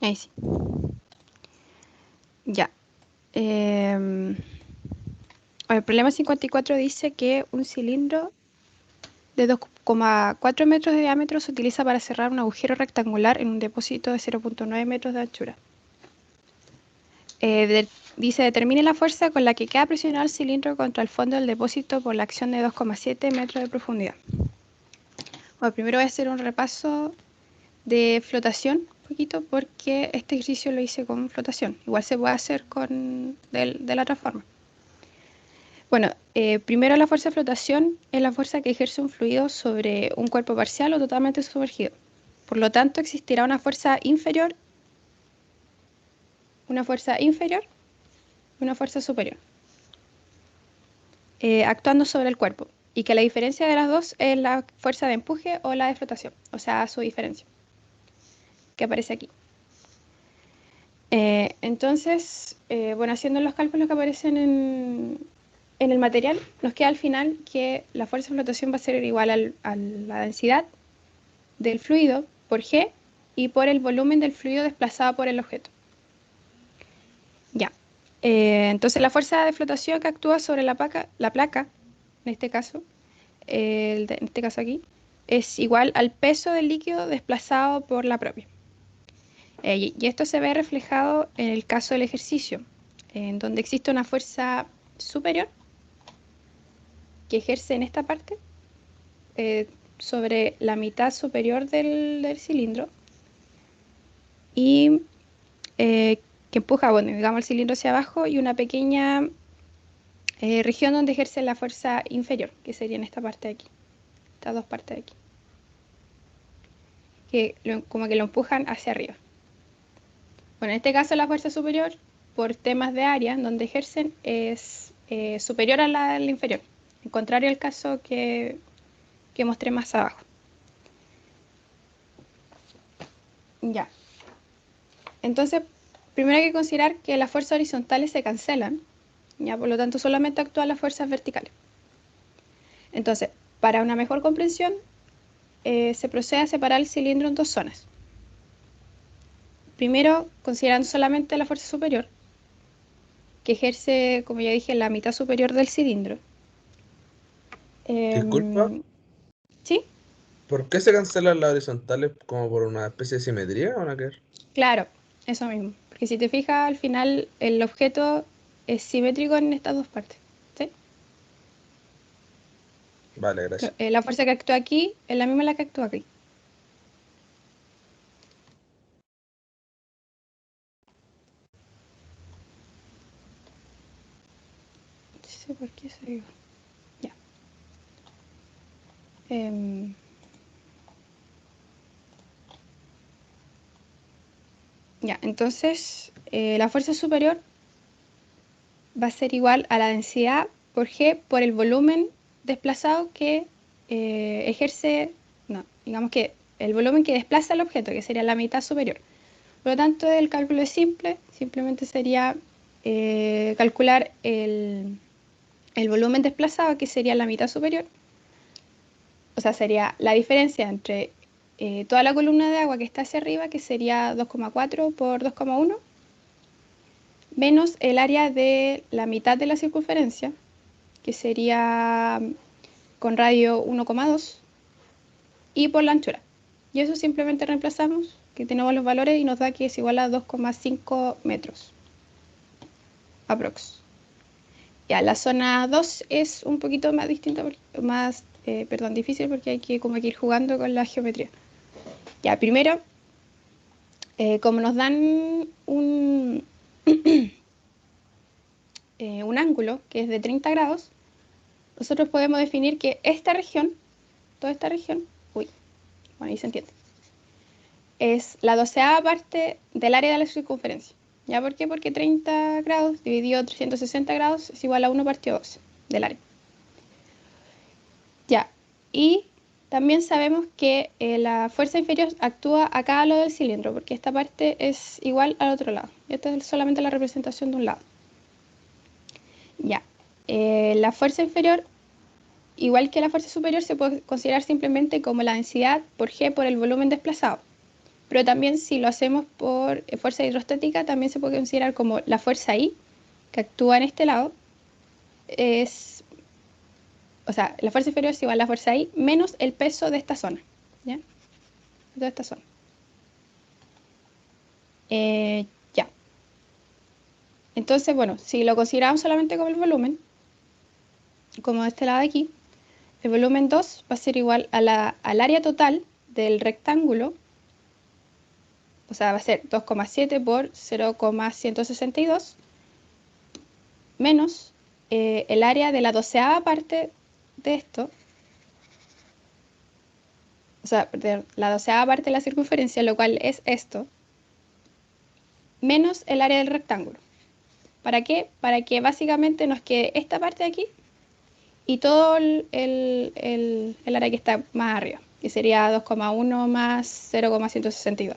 Ahí sí. Ya. El problema 54 dice que un cilindro de 2,4 metros de diámetro se utiliza para cerrar un agujero rectangular en un depósito de 0,9 metros de anchura. Dice, determine la fuerza con la que queda presionado el cilindro contra el fondo del depósito por la acción de 2,7 metros de profundidad. Bueno, primero voy a hacer un repaso de flotación, un poquito, porque este ejercicio lo hice con flotación. Igual se puede hacer de la otra forma. Bueno, primero la fuerza de flotación es la fuerza que ejerce un fluido sobre un cuerpo parcial o totalmente sumergido. Por lo tanto, existirá una fuerza inferior, una fuerza inferior y una fuerza superior, actuando sobre el cuerpo. Y que la diferencia de las dos es la fuerza de empuje o la de flotación, o sea, su diferencia, que aparece aquí. Entonces, bueno, haciendo los cálculos que aparecen en el material, nos queda al final que la fuerza de flotación va a ser igual a la densidad del fluido por G y por el volumen del fluido desplazado por el objeto. Ya. Entonces la fuerza de flotación que actúa sobre la placa, en este caso, en este caso aquí, es igual al peso del líquido desplazado por la propia. Y esto se ve reflejado en el caso del ejercicio, en donde existe una fuerza superior que ejerce en esta parte sobre la mitad superior del cilindro y que empuja, bueno, digamos, el cilindro hacia abajo y una pequeña región donde ejerce la fuerza inferior, que sería en esta parte de aquí, estas dos partes de aquí, como que lo empujan hacia arriba. Bueno, en este caso la fuerza superior, por temas de área, donde ejercen, es superior a la inferior, en contrario al caso que mostré más abajo. Ya. Entonces, primero hay que considerar que las fuerzas horizontales se cancelan, ya, por lo tanto solamente actúan las fuerzas verticales. Entonces, para una mejor comprensión, se procede a separar el cilindro en dos zonas. Primero, considerando solamente la fuerza superior, que ejerce, como ya dije, la mitad superior del cilindro. Disculpa, ¿Sí? ¿por qué se cancelan las horizontales como por una especie de simetría o no que ver? Claro, eso mismo. Porque si te fijas, al final el objeto es simétrico en estas dos partes. ¿Sí? Vale, gracias. La fuerza que actúa aquí es la misma la que actúa aquí. No sé por qué se dio. Ya. Em, ya, entonces la fuerza superior va a ser igual a la densidad por G por el volumen desplazado que ejerce, no, digamos que el volumen que desplaza el objeto, que sería la mitad superior. Por lo tanto, el cálculo es simple, simplemente sería calcular el volumen desplazado, que sería la mitad superior, o sea, sería la diferencia entre toda la columna de agua que está hacia arriba, que sería 2,4 por 2,1, menos el área de la mitad de la circunferencia, que sería con radio 1,2, y por la anchura. Y eso simplemente reemplazamos, que tenemos los valores y nos da que es igual a 2,5 metros, aprox. Ya, la zona 2 es un poquito más distinta, más, perdón, difícil porque hay que como que ir jugando con la geometría. Ya, primero, como nos dan un ángulo que es de 30 grados, nosotros podemos definir que esta región, toda esta región, uy, bueno, ahí se entiende, es la 12ª parte del área de la circunferencia. ¿Ya por qué? Porque 30 grados dividido 360 grados es igual a 1 partido 12 del área. Ya, y también sabemos que la fuerza inferior actúa a cada lado del cilindro, porque esta parte es igual al otro lado. Esta es solamente la representación de un lado. Ya, la fuerza inferior, igual que la fuerza superior, se puede considerar simplemente como la densidad por G por el volumen desplazado. Pero también si lo hacemos por fuerza hidrostática, también se puede considerar como la fuerza I, que actúa en este lado, o sea, la fuerza inferior es igual a la fuerza I menos el peso de esta zona, ¿ya? De esta zona. Ya. Entonces, bueno, si lo consideramos solamente como el volumen, como de este lado de aquí, el volumen 2 va a ser igual al área total del rectángulo, o sea, va a ser 2,7 por 0,162 menos el área de la 12ª parte de esto, o sea, de la 12ª parte de la circunferencia, lo cual es esto, menos el área del rectángulo. ¿Para qué? Para que básicamente nos quede esta parte de aquí y todo el área que está más arriba, que sería 2,1 más 0,162.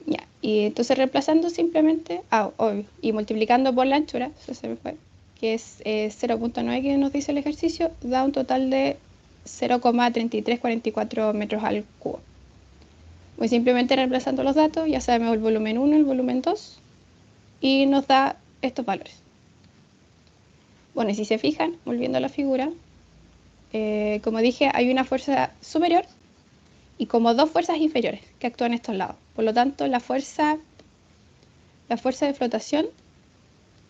Ya, y entonces reemplazando simplemente, obvio, y multiplicando por la anchura, eso se me fue, que es 0,9 que nos dice el ejercicio, da un total de 0,3344 metros al cubo. Pues simplemente reemplazando los datos, ya sabemos el volumen 1, el volumen 2, y nos da estos valores. Bueno, y si se fijan, volviendo a la figura, como dije, hay una fuerza superior y como dos fuerzas inferiores que actúan en estos lados. Por lo tanto, la fuerza de flotación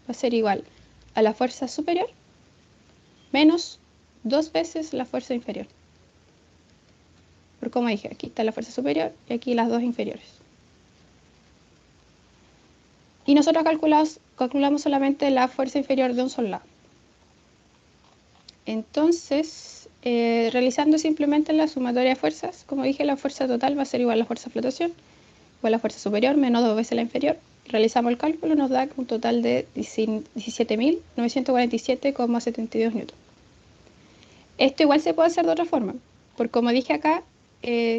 va a ser igual a la fuerza superior menos 2 veces la fuerza inferior. Por como dije, aquí está la fuerza superior y aquí las dos inferiores. Y nosotros calculamos solamente la fuerza inferior de un solo lado. Entonces, realizando simplemente la sumatoria de fuerzas, como dije, la fuerza total va a ser igual a la fuerza de flotación, igual a la fuerza superior menos 2 veces la inferior. Realizamos el cálculo, nos da un total de 17.947,72 newton. Esto igual se puede hacer de otra forma, porque como dije acá,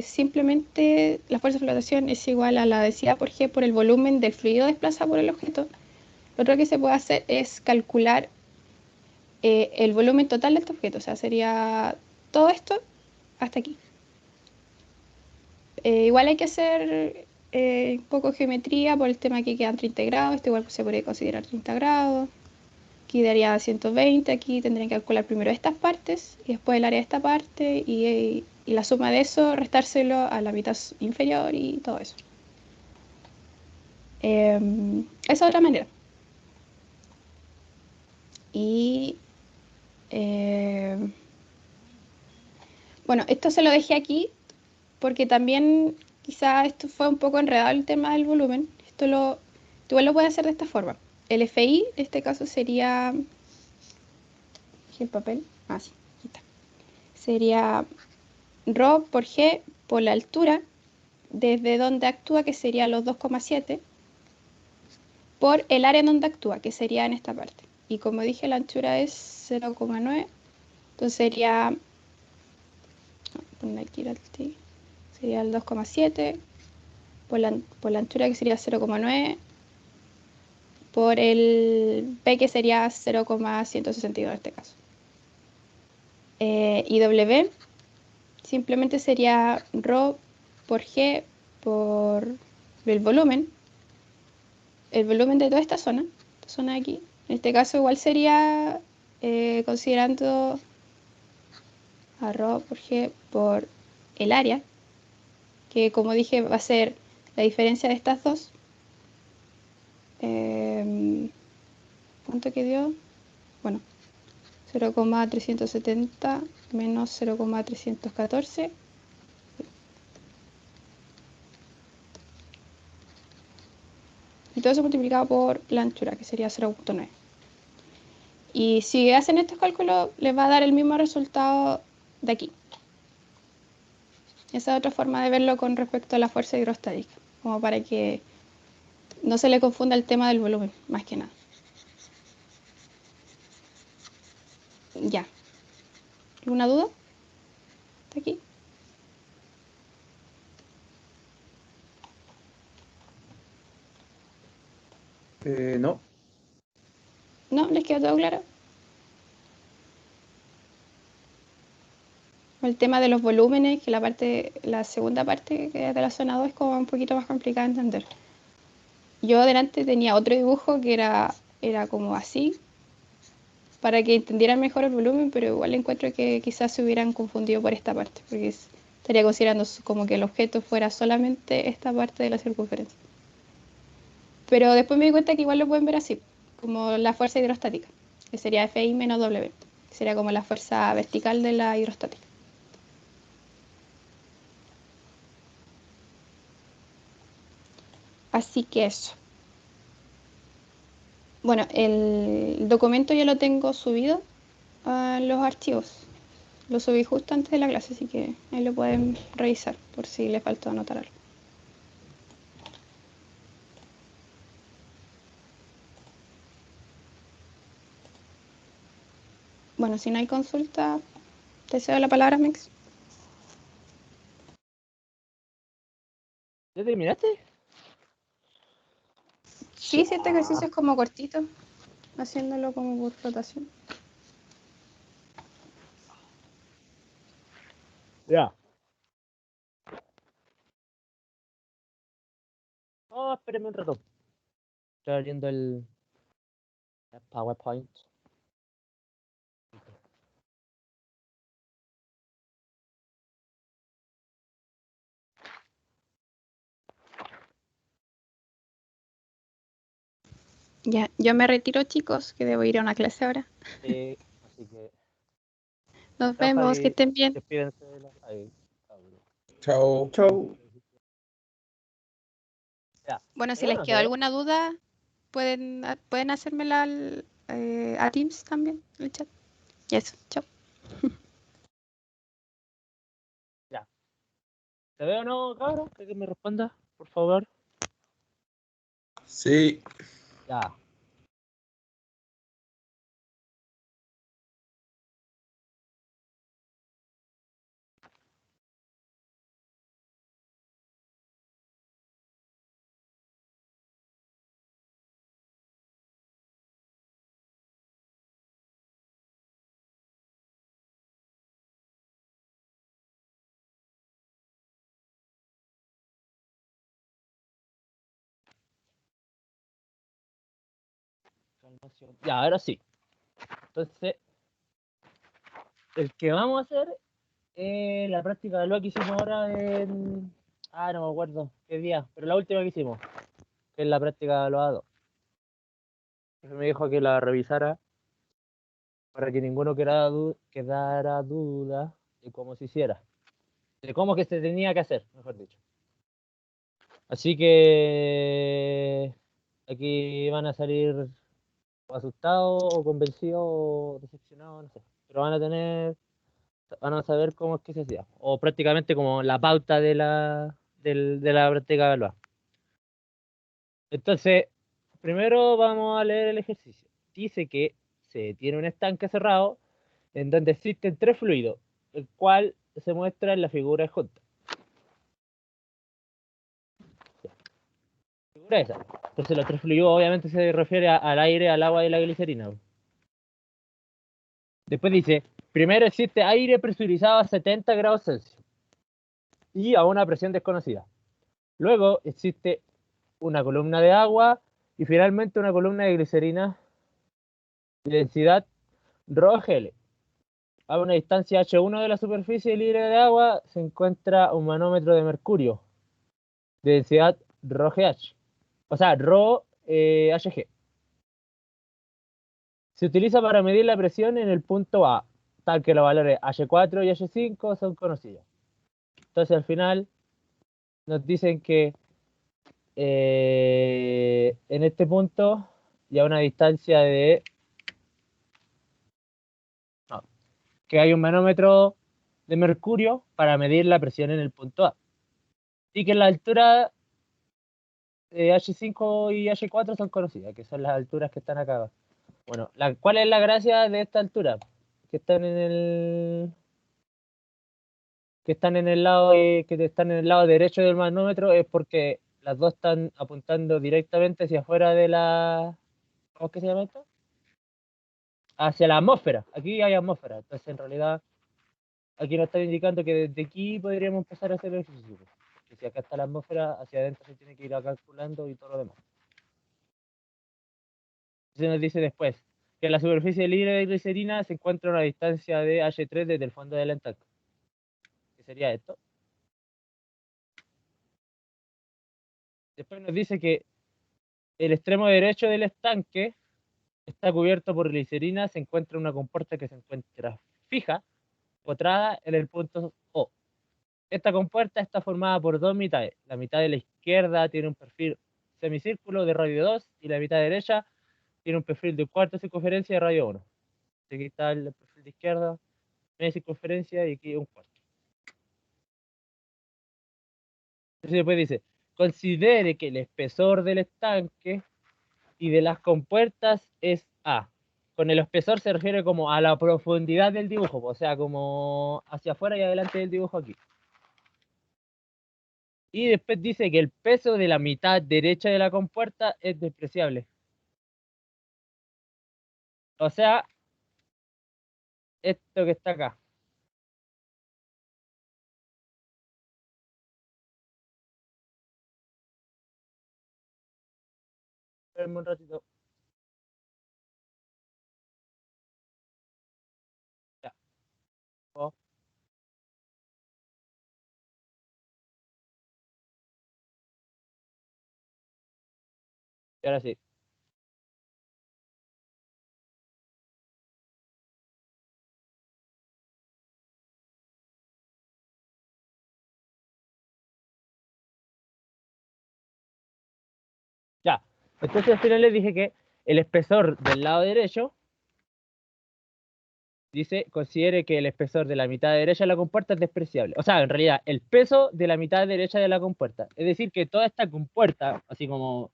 simplemente la fuerza de flotación es igual a la densidad por G por el volumen del fluido desplazado por el objeto. Lo otro que se puede hacer es calcular el volumen total de este objeto, o sea, sería todo esto hasta aquí. Igual hay que hacer un poco de geometría por el tema que quedan 30 grados, esto igual se podría considerar 30 grados. Aquí daría 120, aquí tendrían que calcular primero estas partes y después el área de esta parte y la suma de eso, restárselo a la mitad inferior y todo eso. Esa es otra manera. Y bueno, esto se lo dejé aquí porque también quizá esto fue un poco enredado el tema del volumen. Tú igual lo puedes hacer de esta forma. El FI en este caso sería... ¿El papel? Ah, sí, aquí está. Sería ρ por G por la altura desde donde actúa, que sería los 2,7, por el área en donde actúa, que sería en esta parte. Y como dije, la anchura es 0,9, entonces sería, poner aquí sería el 2,7 por la anchura que sería 0,9 por el P que sería 0,162 en este caso. Y W simplemente sería ρ por G por el volumen de toda esta zona de aquí. En este caso igual sería considerando a ρ por G por el área, que como dije va a ser la diferencia de estas dos. ¿Cuánto que dio? Bueno, 0,370 menos 0,314. Y todo eso multiplicado por la anchura, que sería 0,9. Y si hacen estos cálculos, les va a dar el mismo resultado de aquí. Esa es otra forma de verlo con respecto a la fuerza hidrostática, como para que no se le confunda el tema del volumen, más que nada. Ya. ¿Alguna duda? ¿Está aquí? No. ¿No? ¿Les quedó todo claro? El tema de los volúmenes, que la segunda parte que es de la zona 2 es como un poquito más complicada de entender. Yo adelante tenía otro dibujo que era como así, para que entendieran mejor el volumen, pero igual encuentro que quizás se hubieran confundido por esta parte, porque estaría considerando como que el objeto fuera solamente esta parte de la circunferencia. Pero después me di cuenta que igual lo pueden ver así, como la fuerza hidrostática, que sería Fi menos W, que sería como la fuerza vertical de la hidrostática. Así que eso. Bueno, el documento ya lo tengo subido a los archivos. Lo subí justo antes de la clase, así que ahí lo pueden revisar por si les faltó anotar algo. Bueno, si no hay consulta, te cedo la palabra, Mix. ¿Ya terminaste? Sí, sí, este ejercicio es como cortito, haciéndolo como por rotación. Ya. Oh, espérenme un rato. Estoy abriendo el PowerPoint. Ya, yo me retiro, chicos, que debo ir a una clase ahora. Así que Nos chao, vemos, que Javi. estén bien. Despídense de la Javi. Chao. Chau. Ya. Bueno, si Pero les bueno, quedó ¿sabes? alguna duda, pueden hacérmela a Teams también, en el chat. Y eso, chao. Ya. ¿Te veo o no, cabrón? Que me responda, por favor. Sí. Ya. Calmación. Ya, ahora sí. Entonces, el que vamos a hacer es la práctica de lo que hicimos ahora en... Ah, no me acuerdo qué día, pero la última que hicimos, que es la práctica de los A2. Me dijo que la revisara para que ninguno quedara duda de cómo se hiciera, de cómo que se tenía que hacer, mejor dicho. Así que aquí van a salir o asustados o convencidos o decepcionados, no sé. Pero van a saber cómo es que se hacía. O prácticamente como la pauta de la práctica evaluada. Entonces, primero vamos a leer el ejercicio. Dice que se tiene un estanque cerrado en donde existen tres fluidos, el cual se muestra en la figura adjunta. Figura esa. Entonces los tres fluidos obviamente se refiere al aire, al agua y la glicerina. Después dice, primero existe aire presurizado a 70 grados Celsius y a una presión desconocida. Luego existe una columna de agua y finalmente una columna de glicerina de densidad ρGL. A una distancia H1 de la superficie libre de agua se encuentra un manómetro de mercurio de densidad ρGH, o sea, ρHG. Se utiliza para medir la presión en el punto A, tal que los valores H4 y H5 son conocidos. Entonces al final nos dicen que en este punto y a una distancia de... No, que hay un manómetro de mercurio para medir la presión en el punto A. Y que la altura H5 y H4 son conocidas, que son las alturas que están acá. Bueno, ¿cuál es la gracia de esta altura? Que están en el que están en el lado derecho del manómetro es porque las dos están apuntando directamente hacia afuera de la... ¿Cómo es que se llama esto? Hacia la atmósfera. Aquí hay atmósfera. Entonces, en realidad, aquí nos está indicando que desde aquí podríamos empezar a hacer el ejercicio. Que si acá está la atmósfera, hacia adentro se tiene que ir calculando y todo lo demás. Se nos dice después que la superficie libre de glicerina se encuentra a una distancia de H3 desde el fondo del estanque. ¿Qué sería esto? Después nos dice que el extremo derecho del estanque está cubierto por glicerina, se encuentra una compuerta que se encuentra fija, potrada en el punto O. Esta compuerta está formada por dos mitades. La mitad de la izquierda tiene un perfil semicírculo de radio 2 y la mitad derecha tiene un perfil de un cuarto de circunferencia de radio 1. Aquí está el perfil de izquierda, media circunferencia y aquí un cuarto. Entonces después dice, considere que el espesor del estanque y de las compuertas es A. Con el espesor se refiere como a la profundidad del dibujo, o sea, como hacia afuera y adelante del dibujo aquí. Y después dice que el peso de la mitad derecha de la compuerta es despreciable. O sea, esto que está acá. Espérenme un ratito. Ya. Oh, y ahora sí. Ya. Entonces al final les dije que el espesor del lado derecho dice, considere que el espesor de la mitad derecha de la compuerta es despreciable. O sea, en realidad, el peso de la mitad derecha de la compuerta. Es decir, que toda esta compuerta, así como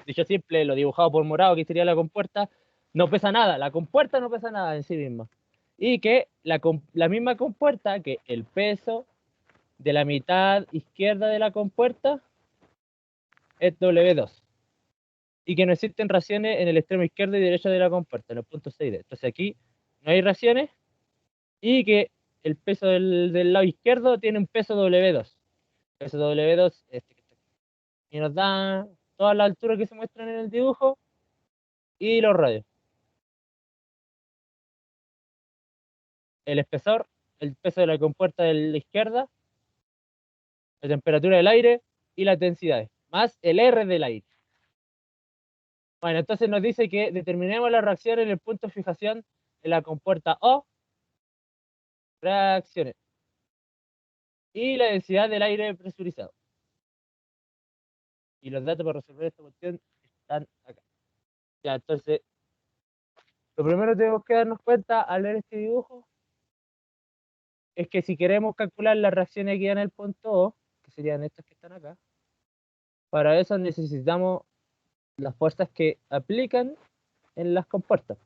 dicho simple, lo dibujado por morado, que sería la compuerta, no pesa nada. La compuerta no pesa nada en sí misma. Y que la misma compuerta, que el peso de la mitad izquierda de la compuerta es W2. Y que no existen raciones en el extremo izquierdo y derecho de la compuerta, en los puntos 6D. Entonces aquí no hay raciones y que el peso del lado izquierdo tiene un peso W2. Peso W2 y nos da todas las alturas que se muestran en el dibujo y los radios. El espesor, el peso de la compuerta de la izquierda, la temperatura del aire y las densidades, más el R del aire. Bueno, entonces nos dice que determinemos la reacción en el punto de fijación de la compuerta O, reacciones, y la densidad del aire presurizado. Y los datos para resolver esta cuestión están acá. Ya, entonces, lo primero que tenemos que darnos cuenta al ver este dibujo es que si queremos calcular las reacciones que dan en el punto O, que serían estas que están acá, para eso necesitamos las fuerzas que aplican en las compuertas.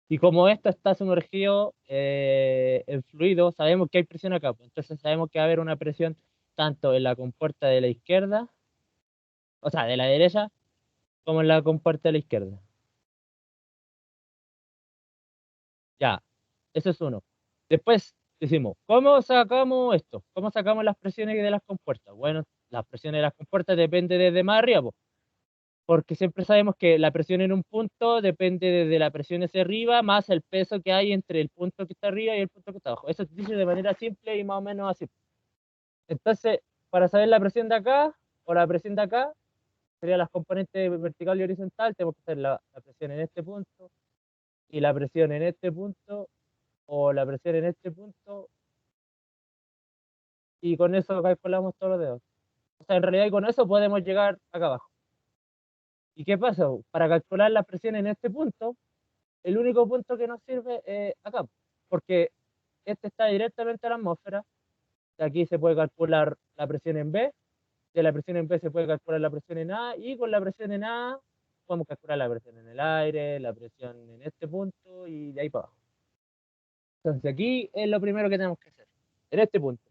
Y como esto está sumergido en fluido, sabemos que hay presión acá. Pues, entonces sabemos que va a haber una presión tanto en la compuerta de la izquierda, o sea, de la derecha, como en la compuerta de la izquierda. Ya, eso es uno. Después decimos, ¿cómo sacamos esto? ¿Cómo sacamos las presiones de las compuertas? Bueno, las presiones de las compuertas dependen desde más arriba, pues, porque siempre sabemos que la presión en un punto depende desde la presión hacia arriba más el peso que hay entre el punto que está arriba y el punto que está abajo. Eso se dice de manera simple y más o menos así. Entonces, para saber la presión de acá o la presión de acá, serían las componentes vertical y horizontal, tenemos que hacer la presión en este punto y la presión en este punto o la presión en este punto y con eso calculamos todos los dedos. O sea, en realidad con eso podemos llegar acá abajo. ¿Y qué pasa? Para calcular la presión en este punto, el único punto que nos sirve es acá, porque este está directamente a la atmósfera. De aquí se puede calcular la presión en B, de la presión en B se puede calcular la presión en A, y con la presión en A podemos calcular la presión en el aire, la presión en este punto y de ahí para abajo. Entonces aquí es lo primero que tenemos que hacer, en este punto,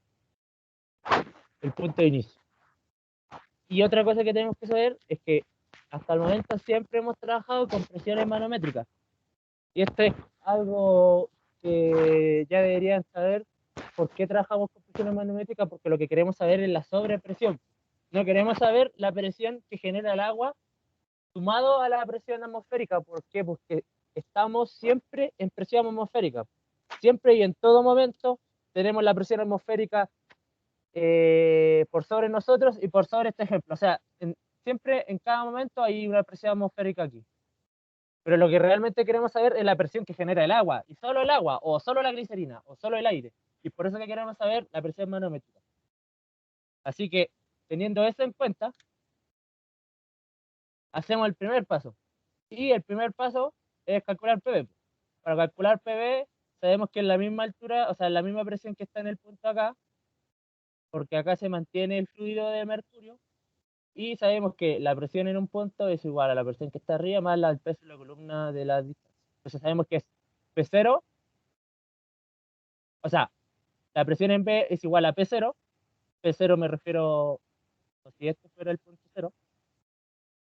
el punto de inicio. Y otra cosa que tenemos que saber es que hasta el momento siempre hemos trabajado con presiones manométricas. Y esto es algo que ya deberían saber ¿por qué trabajamos con presiones manométricas? Porque lo que queremos saber es la sobrepresión. No queremos saber la presión que genera el agua sumado a la presión atmosférica. ¿Por qué? Porque estamos siempre en presión atmosférica. Siempre y en todo momento tenemos la presión atmosférica por sobre nosotros y por sobre este ejemplo. O sea, siempre en cada momento hay una presión atmosférica aquí. Pero lo que realmente queremos saber es la presión que genera el agua, y solo el agua, o solo la glicerina, o solo el aire. Y por eso que queremos saber la presión manométrica. Así que, teniendo eso en cuenta, hacemos el primer paso. Y el primer paso es calcular PV. Para calcular PV, sabemos que es la misma altura, o sea, la misma presión que está en el punto acá, porque acá se mantiene el fluido de mercurio, y sabemos que la presión en un punto es igual a la presión que está arriba más el peso de la columna de la distancia. Entonces sabemos que es P0, o sea, la presión en B es igual a P0. P0 me refiero, si este fuera el punto cero,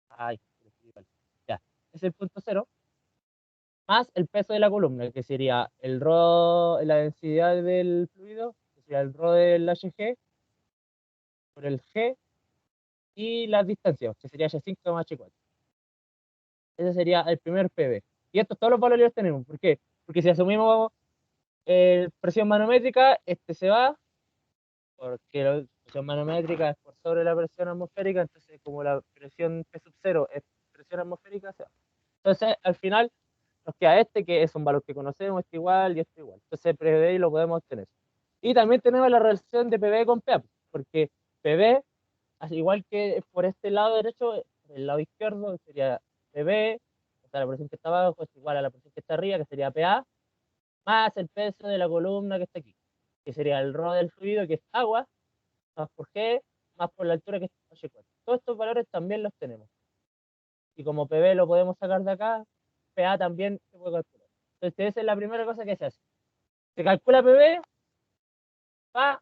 ay, ya, es el punto cero, más el peso de la columna, que sería el ρ, la densidad del fluido, que sería el ρ del HG, por el G, y las distancias, que sería H5 más H4. Ese sería el primer PV. Y estos todos los valores los tenemos. ¿Por qué? Porque si asumimos presión manométrica, este se va, porque la presión manométrica es por sobre la presión atmosférica, entonces como la presión P sub 0 es presión atmosférica, se va. Entonces, al final, nos queda este, que es un valor que conocemos, este igual y este igual. Entonces, PV lo podemos obtener. Y también tenemos la relación de PV con PA, porque PV, igual que por este lado derecho, el lado izquierdo sería PV, o sea, la presión que está abajo es igual a la presión que está arriba, que sería PA, más el peso de la columna que está aquí, que sería el ρ del fluido, que es agua, más por G, más por la altura, que es H4. Todos estos valores también los tenemos. Y como PV lo podemos sacar de acá, PA también se puede calcular. Entonces, esa es la primera cosa que se hace. Se calcula PV, PA,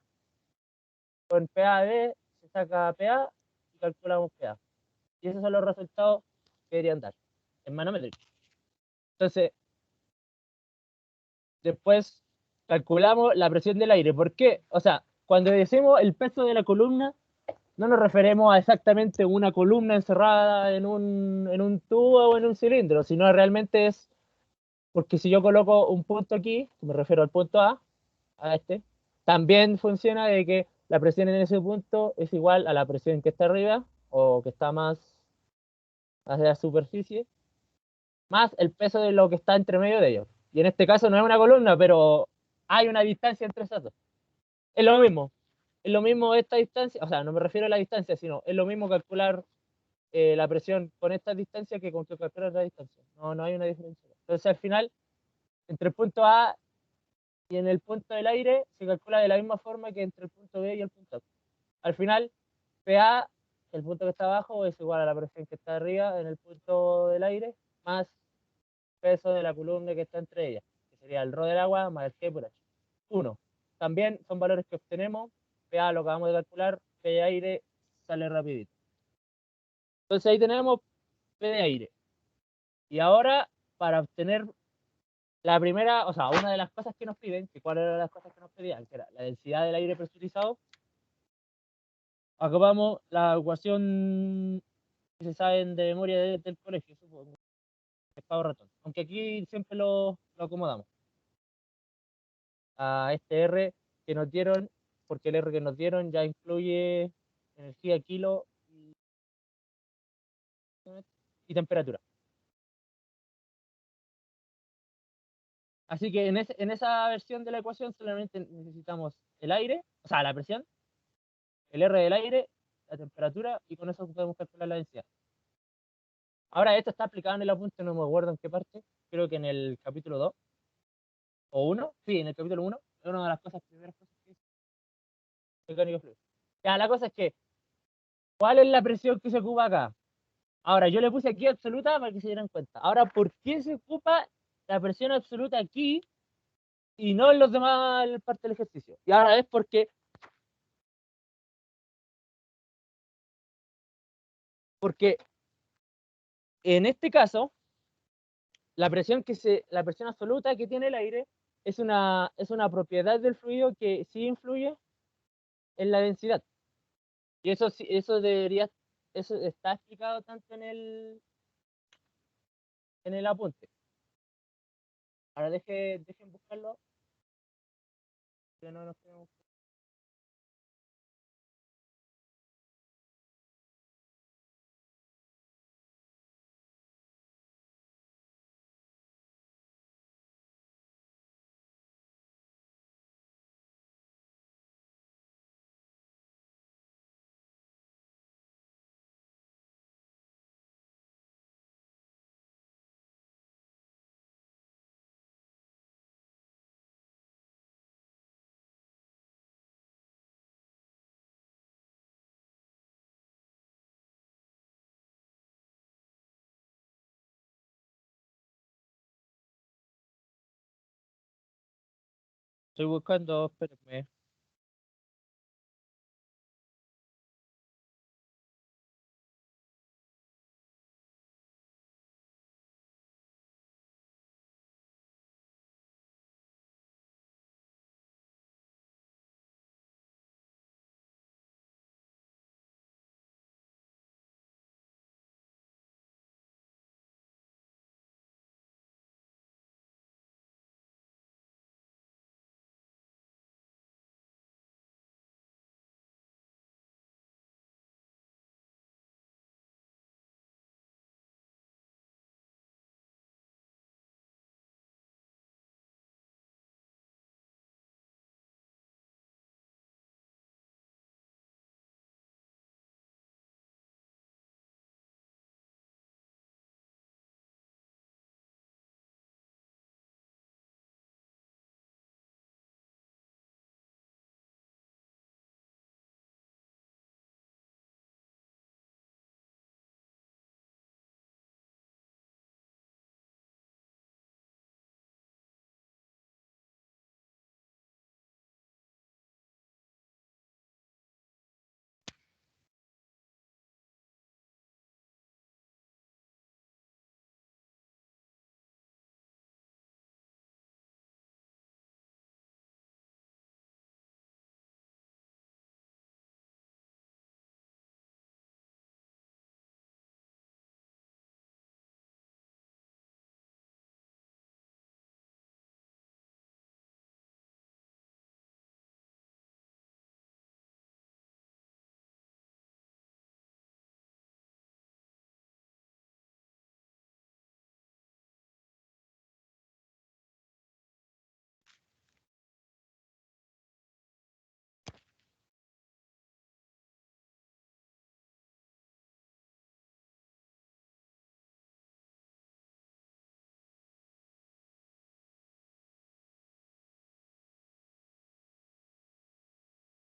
con PAD se saca PA y calculamos PA. Y esos son los resultados que deberían dar en manométrica. Entonces, después calculamos la presión del aire. ¿Por qué? O sea, cuando decimos el peso de la columna, no nos referimos a exactamente una columna encerrada en un tubo o en un cilindro, sino realmente es, porque si yo coloco un punto aquí, me refiero al punto a este, también funciona de que la presión en ese punto es igual a la presión que está arriba o que está más hacia la superficie, más el peso de lo que está entre medio de ellos. Y en este caso no es una columna, pero hay una distancia entre esas dos. Es lo mismo. Es lo mismo esta distancia, o sea, no me refiero a la distancia, sino es lo mismo calcular la presión con esta distancia que con que calcular la distancia. No, no hay una diferencia. Entonces, al final, entre el punto A y en el punto del aire, se calcula de la misma forma que entre el punto B y el punto A. Al final, PA, el punto que está abajo, es igual a la presión que está arriba en el punto del aire, más peso de la columna que está entre ellas, que sería el ρ del agua más el G por H. 1. También son valores que obtenemos. PA lo acabamos de calcular, P de aire sale rapidito. Entonces ahí tenemos P de aire. Y ahora, para obtener la primera, o sea, una de las cosas que nos piden, que cuáles eran las cosas que nos pedían, que era la densidad del aire presurizado, acabamos la ecuación que se saben de memoria del colegio, supongo, es Pavo Ratón. Aunque aquí siempre lo acomodamos a este R que nos dieron, porque el R que nos dieron ya incluye energía kilo y temperatura. Así que en esa versión de la ecuación solamente necesitamos el aire, o sea, la presión, el R del aire, la temperatura, y con eso podemos calcular la densidad. Ahora esto está aplicado en el apunte, no me acuerdo en qué parte, creo que en el capítulo 2 o 1, sí, en el capítulo 1, es una de las primeras cosas que es mecánica fluida. Ya, la cosa es que, ¿cuál es la presión que se ocupa acá? Ahora, yo le puse aquí absoluta para que se dieran cuenta. Ahora, ¿por qué se ocupa la presión absoluta aquí y no en los demás partes del ejercicio? Y ahora es porque en este caso, la presión absoluta que tiene el aire es una propiedad del fluido que sí influye en la densidad. Y eso eso está explicado tanto en el apunte. Ahora dejen buscarlo. Que no nos quedemos. Estoy buscando, espérenme.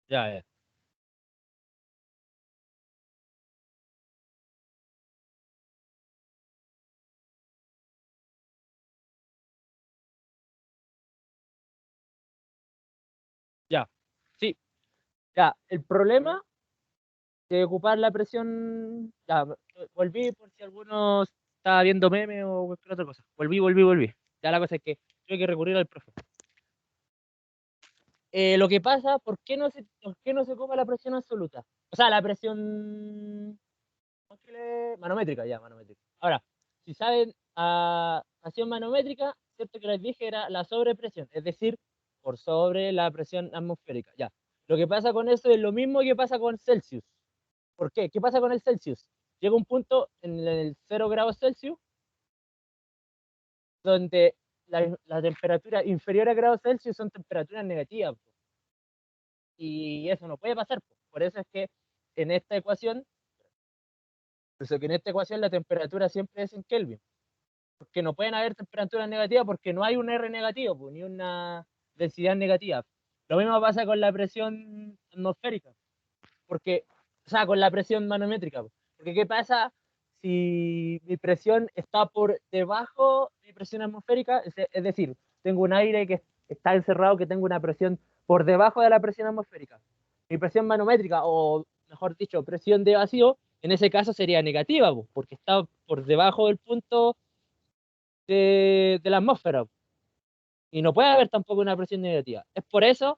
Ya, ya. Ya. Sí, ya. El problema de ocupar la presión. Ya, volví por si alguno estaba viendo memes o cualquier otra cosa. Volví. Ya la cosa es que tuve que recurrir al profe. Lo que pasa, por qué no se ocupa la presión absoluta? O sea, la presión manométrica, ya, manométrica. Ahora, si saben, acción manométrica, cierto que les dije era la sobrepresión, es decir, por sobre la presión atmosférica, ya. Lo que pasa con eso es lo mismo que pasa con Celsius. ¿Por qué? ¿Qué pasa con el Celsius? Llega un punto en el 0 grados Celsius donde la temperatura inferior a grados Celsius son temperaturas negativas, y eso no puede pasar. Por eso es que en esta ecuación, la temperatura siempre es en Kelvin, porque no pueden haber temperaturas negativas porque no hay un R negativo, pues, ni una densidad negativa. Lo mismo pasa con la presión atmosférica, porque, o sea, con la presión manométrica, pues, porque ¿qué pasa si mi presión está por debajo de mi presión atmosférica? Es decir, tengo un aire que está encerrado, que tengo una presión por debajo de la presión atmosférica. Mi presión manométrica, o mejor dicho, presión de vacío, en ese caso sería negativa, pues, porque está por debajo del punto de la atmósfera. Y no puede haber tampoco una presión negativa. Es por eso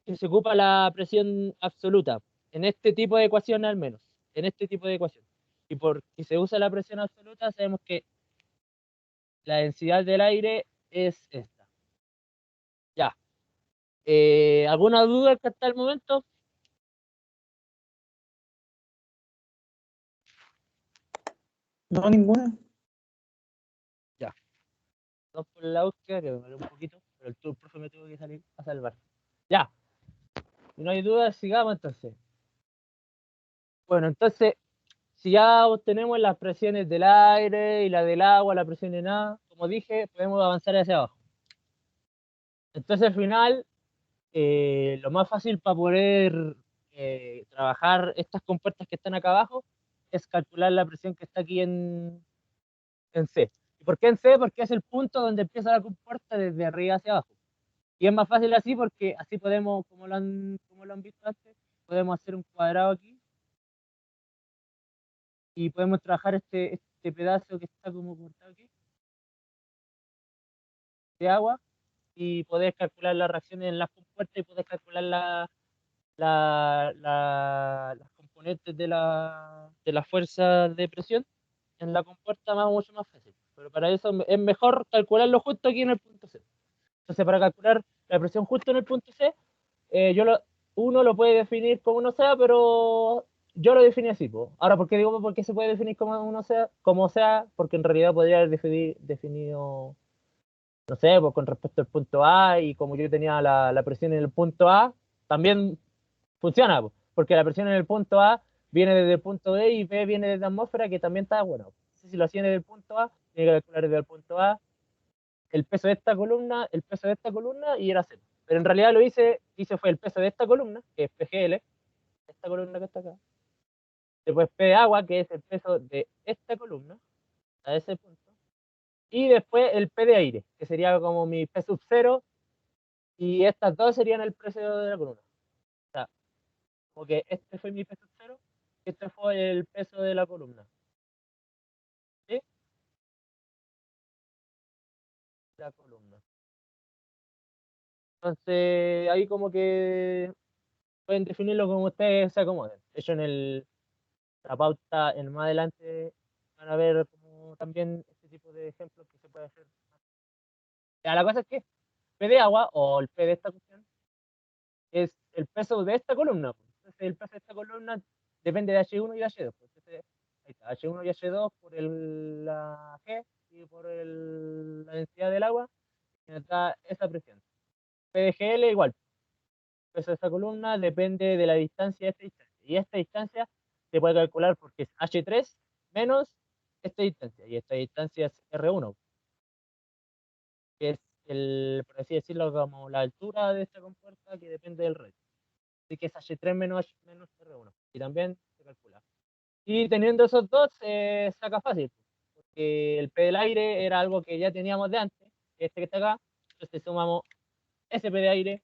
que se ocupa la presión absoluta, en este tipo de ecuación al menos, en este tipo de ecuación. Y porque se usa la presión absoluta, sabemos que la densidad del aire es esta. Ya. ¿Alguna duda hasta el momento? No, ninguna. Ya. No por la búsqueda, que me demoré un poquito, pero el profe me tuvo que salir a salvar. Ya. Si no hay duda, sigamos entonces. Bueno, entonces, si ya obtenemos las presiones del aire y la del agua, la presión en A, como dije, podemos avanzar hacia abajo. Entonces, al final, lo más fácil para poder trabajar estas compuertas que están acá abajo es calcular la presión que está aquí en C. ¿Y por qué en C? Porque es el punto donde empieza la compuerta desde arriba hacia abajo. Y es más fácil así porque así podemos, como lo han visto antes, podemos hacer un cuadrado aquí y podemos trabajar este pedazo que está como cortado aquí de agua y poder calcular las reacciones en las compuertas y poder calcular las componentes de la fuerza de presión en la compuerta mucho más fácil. Pero para eso es mejor calcularlo justo aquí en el punto C. Entonces, para calcular la presión justo en el punto C, uno lo puede definir como uno sea, pero yo lo definí así. Po. Ahora, ¿por qué digo por qué se puede definir como uno sea? Como sea, porque en realidad podría haber definido, no sé, pues con respecto al punto A, y como yo tenía la presión en el punto A, también funciona, po, porque la presión en el punto A viene desde el punto B y B viene desde la atmósfera, que también está bueno. Entonces, si lo hacía desde el punto A, tiene que calcular desde el punto A el peso de esta columna, el peso de esta columna y era cero. Pero en realidad lo hice fue el peso de esta columna, que es PGL, esta columna que está acá. Después P de agua, que es el peso de esta columna, a ese punto. Y después el P de aire, que sería como mi P sub 0, y estas dos serían el precio de la columna. O sea, porque este fue mi P sub 0, y este fue el peso de la columna. ¿Sí? La columna. Entonces, ahí como que pueden definirlo como ustedes se acomoden. De hecho, la pauta en más adelante van a ver como también este tipo de ejemplos que se puede hacer. Ya, la cosa es que P de agua o el P de esta cuestión es el peso de esta columna. Entonces, el peso de esta columna depende de H1 y H2. Entonces, ahí está, H1 y H2 por la G y por la densidad del agua, y nos da esa presión. P de GL igual. El peso de esta columna depende de la distancia de esta distancia. Y esta distancia se puede calcular porque es H3 menos esta distancia. Y esta distancia es R1, que es por así decirlo, como la altura de esta compuerta que depende del red. Así que es H3 menos R1. Y también se calcula. Y teniendo esos dos, se saca fácil. Porque el P del aire era algo que ya teníamos de antes, este que está acá. Entonces sumamos ese P de aire,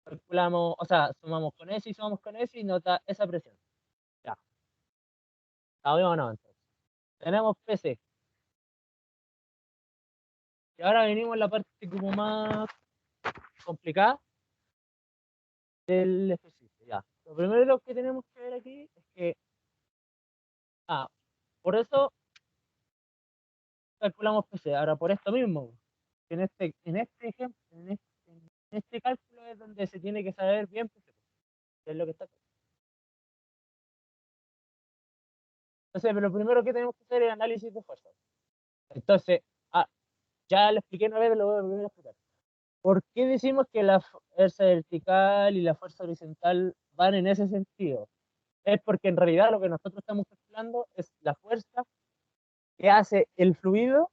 calculamos, o sea, sumamos con ese y sumamos con ese y nos da esa presión. Ya. ¿Sabemos o no? Entonces, tenemos PC. Y ahora venimos a la parte como más complicada del ejercicio. Ya. Lo primero que tenemos que ver aquí es que, por eso calculamos PC. Ahora, por esto mismo, en este ejemplo, en este cálculo es donde se tiene que saber bien PC, que es lo que está acá. Entonces, pero lo primero que tenemos que hacer es análisis de fuerza. Entonces, ya lo expliqué una vez, lo voy a volver a explicar. ¿Por qué decimos que la fuerza vertical y la fuerza horizontal van en ese sentido? Es porque en realidad lo que nosotros estamos calculando es la fuerza que hace el fluido,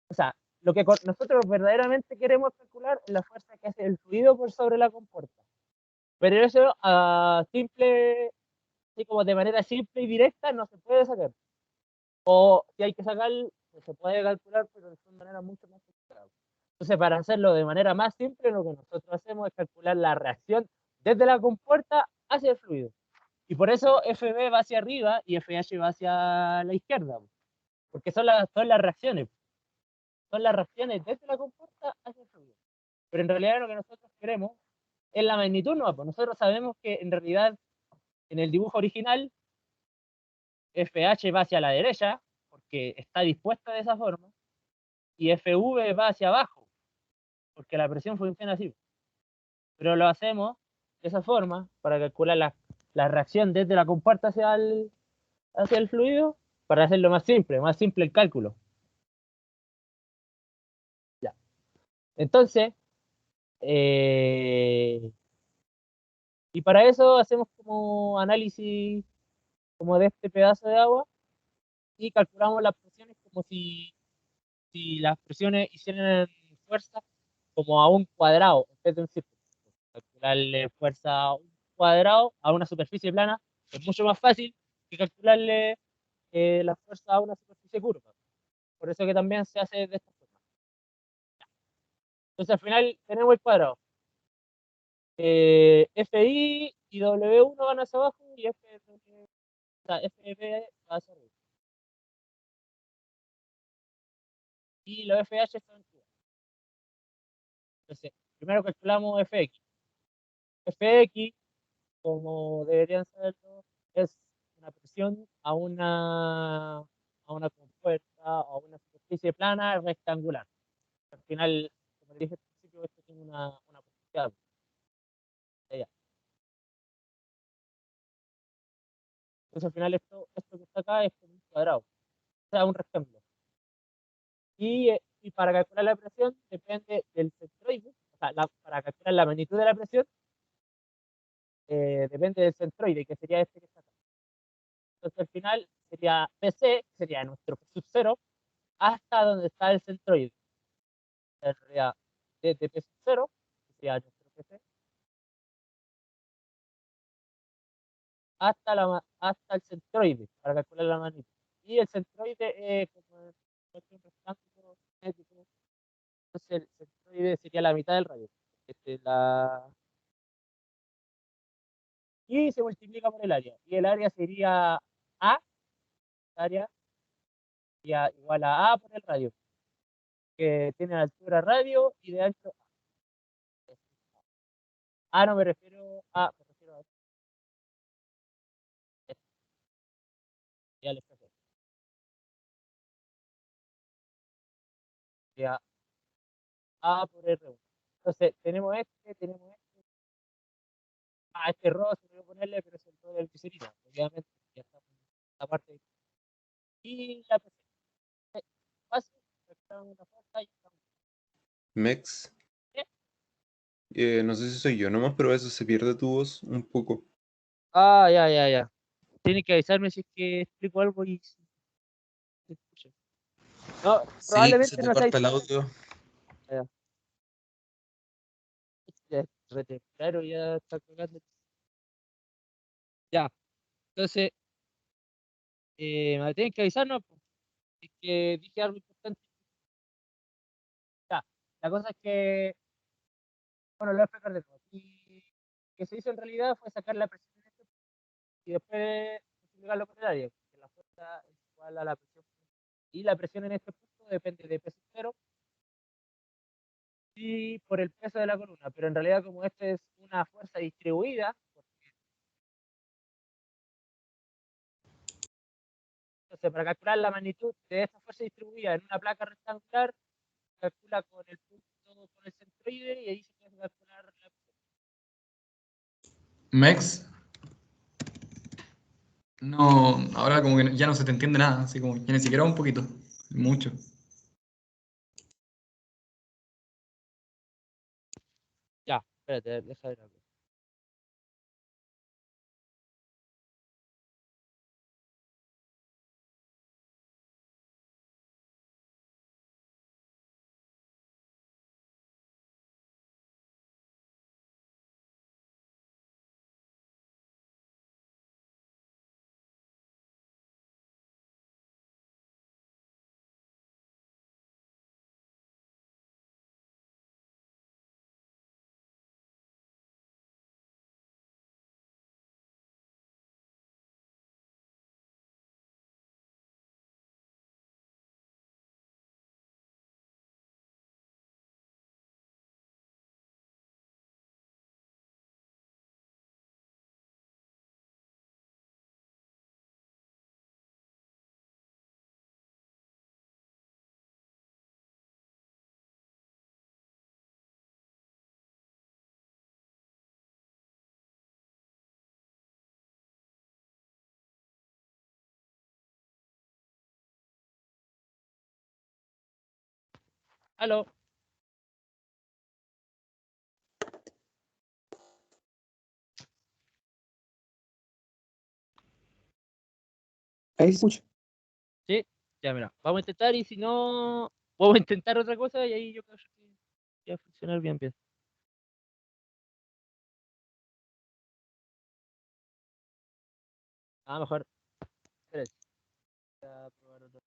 o sea, lo que nosotros verdaderamente queremos calcular es la fuerza que hace el fluido por sobre la compuerta. Pero eso así como de manera simple y directa, no se puede sacar. O si hay que sacar, se puede calcular, pero de manera mucho más complicada. Entonces, para hacerlo de manera más simple, lo que nosotros hacemos es calcular la reacción desde la compuerta hacia el fluido. Y por eso FB va hacia arriba y FH va hacia la izquierda, porque son las reacciones. Son las reacciones desde la compuerta hacia el fluido. Pero en realidad lo que nosotros queremos es la magnitud, no, pues nosotros sabemos que en realidad en el dibujo original FH va hacia la derecha, porque está dispuesta de esa forma, y FV va hacia abajo, porque la presión funciona así. Pero lo hacemos de esa forma para calcular la reacción desde la compuerta hacia el fluido, para hacerlo más simple el cálculo. Ya. Entonces, y para eso hacemos como análisis como de este pedazo de agua y calculamos las presiones como si las presiones hicieran fuerza como a un cuadrado en vez de un círculo. Calcularle fuerza a un cuadrado a una superficie plana es mucho más fácil que calcularle la fuerza a una superficie curva. Por eso que también se hace de esta forma. Entonces al final tenemos el cuadrado. FI y W1 van hacia abajo y FB va hacia arriba. Y los FH son iguales. Entonces, primero calculamos FX. FX, como deberían saberlo, es una presión a una compuerta o a una superficie plana rectangular. Al final, como dije al principio, esto tiene una posibilidad. Entonces al final esto que está acá es como un cuadrado, o sea, un rectángulo. Y para calcular la presión depende del centroide, o sea, para calcular la magnitud de la presión depende del centroide, que sería este que está acá. Entonces al final sería PC, sería nuestro P sub 0, hasta donde está el centroide. En realidad, desde P sub 0, que sería nuestro PC, hasta el centroide, para calcular la magnitud. Y el centroide es como un rectángulo cinético. Entonces el centroide sería la mitad del radio. Este, y se multiplica por el área. Y el área sería A, área sería igual a A por el radio, que tiene altura radio y de ancho A. A no me refiero a, me refiero a este, ya les pasé. Sería A por R1. Entonces tenemos este. Este rojo se puede ponerle, pero es el rojo del glicerina, obviamente, ya está en esta parte. Y la PC. Fácil, rectamos una fuerza y estamos. Mex, ¿Eh? no sé si soy yo nomás, pero a veces se pierde tu voz un poco. Ah, ya, ya, ya. Tiene que avisarme si es que explico algo y se escucha. No, Sí, se probablemente te no sea corta el solamente. audio. Ya, ya, claro, ya está colgando. Ya, entonces, me tienen que avisar, ¿no? Es que dije algo importante. Ya, la cosa es que, bueno, lo voy a explicar de nuevo. Y que se hizo en realidad fue sacar la presión en este y después multiplicarlo por el área, que la fuerza es igual a la presión. Y la presión en este punto depende de peso cero y por el peso de la columna, pero en realidad como esta es una fuerza distribuida, entonces para calcular la magnitud de esta fuerza distribuida en una placa rectangular, calcula con el punto, con el centroide y ahí se puede calcular la presión. Mex, no, ahora como que ya no se te entiende nada, así como que ni siquiera un poquito, mucho. Ya, espérate, deja de ver. Aló. Ahí se escucha. Sí, ya mira, vamos a intentar y si no, vamos a intentar otra cosa y ahí yo creo que va a funcionar bien, bien. Mejor. Espérate. Voy a probar otra.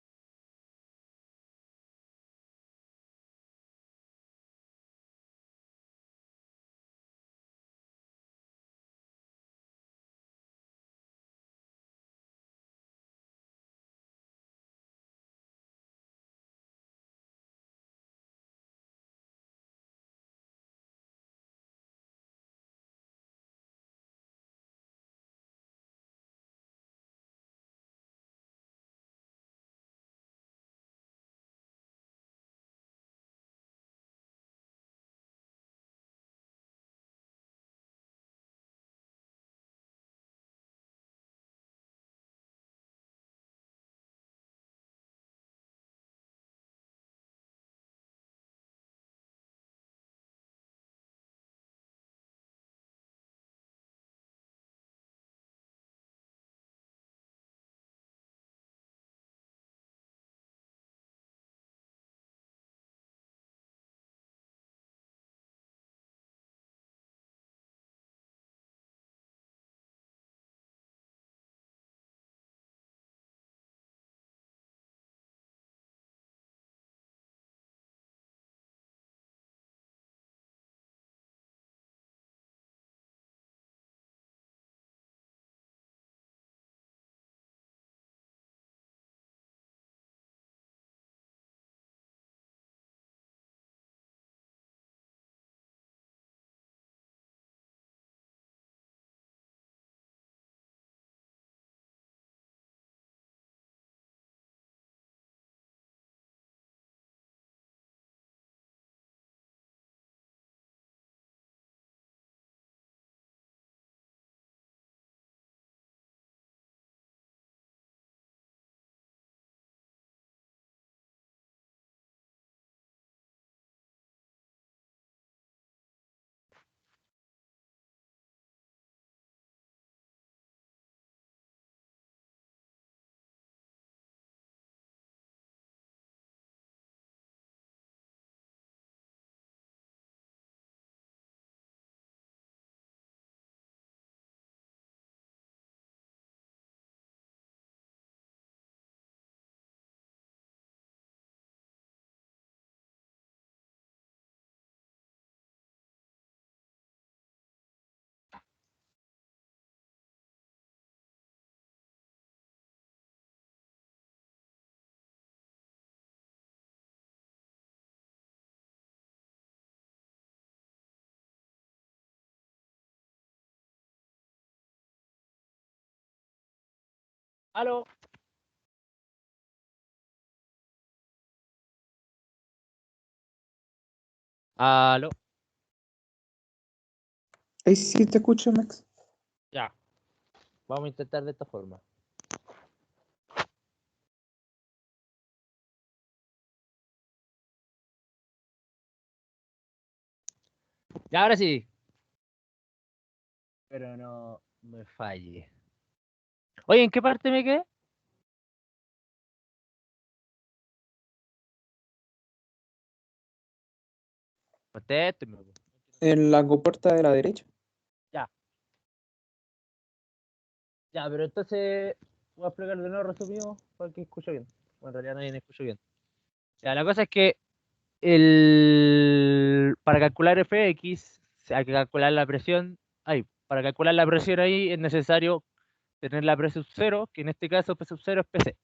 Aló. Aló. Ahí sí te escucho, Max. Ya. Vamos a intentar de esta forma. Ya, ahora sí. Pero no me falle. Oye, ¿en qué parte me quedé? Contésteme, po. En la compuerta de la derecha. Ya, ya, pero entonces voy a explicar de nuevo resumido para que escuche bien. Bueno, en realidad nadie me escucha bien. Ya, la cosa es que para calcular Fx hay que calcular la presión ahí. Para calcular la presión ahí es necesario tener la P sub 0, que en este caso P sub 0 es PC.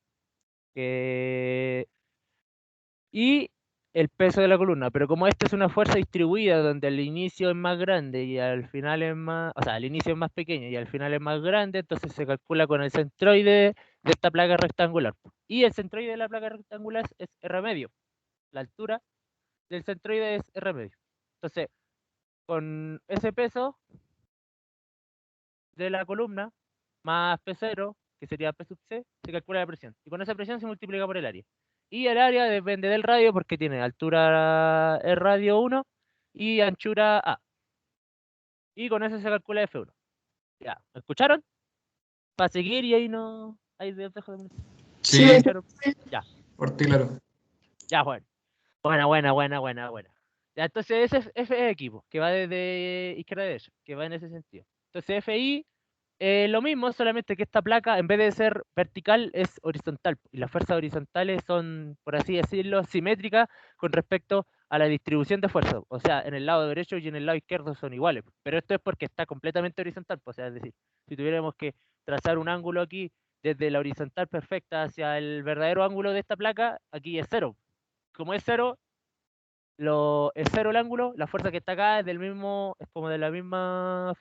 Y el peso de la columna. Pero como esta es una fuerza distribuida donde el inicio es más grande y al final es más, o sea, el inicio es más pequeño y al final es más grande, entonces se calcula con el centroide de esta placa rectangular. Y el centroide de la placa rectangular es R medio. La altura del centroide es R medio. Entonces, con ese peso de la columna más P0, que sería P sub C, se calcula la presión. Y con esa presión se multiplica por el área. Y el área depende del radio porque tiene altura el radio 1 y anchura A. Y con eso se calcula F1. Ya, ¿me escucharon? Para seguir y ahí no... Ahí dejo de... Sí, Ya, por ti, claro. ya, bueno. Buena. Ya, entonces ese es F equipo, que va desde izquierda a derecha, que va en ese sentido. Entonces FI, lo mismo, solamente que esta placa, en vez de ser vertical, es horizontal. Y las fuerzas horizontales son, por así decirlo, simétricas con respecto a la distribución de fuerzas. O sea, en el lado derecho y en el lado izquierdo son iguales. Pero esto es porque está completamente horizontal. O sea, es decir, si tuviéramos que trazar un ángulo aquí desde la horizontal perfecta hacia el verdadero ángulo de esta placa, aquí es cero. Como es cero, es cero el ángulo, la fuerza que está acá es del mismo, es como de la misma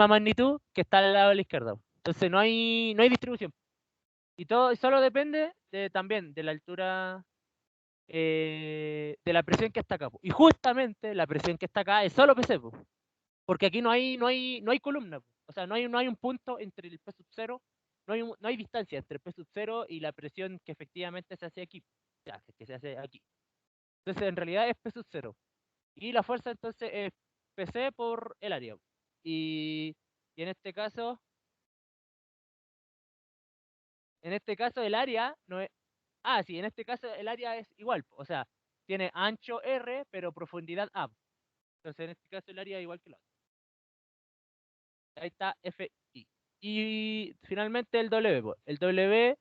magnitud que está al lado de la izquierda. Entonces no hay distribución. Y todo solo depende también de la altura, de la presión que está acá. Y justamente la presión que está acá es solo PC, porque aquí no hay columna. O sea, no hay un punto entre el P sub 0, no hay distancia entre el P sub 0 y la presión que efectivamente se hace aquí. O sea, que se hace aquí. Entonces, en realidad es P sub 0. Y la fuerza entonces es PC por el área. Y, y en este caso el área no es... Ah, sí, en este caso el área es igual. O sea, tiene ancho R, pero profundidad A. Entonces, en este caso el área es igual que la otra. Ahí está FI. Y finalmente el W. El W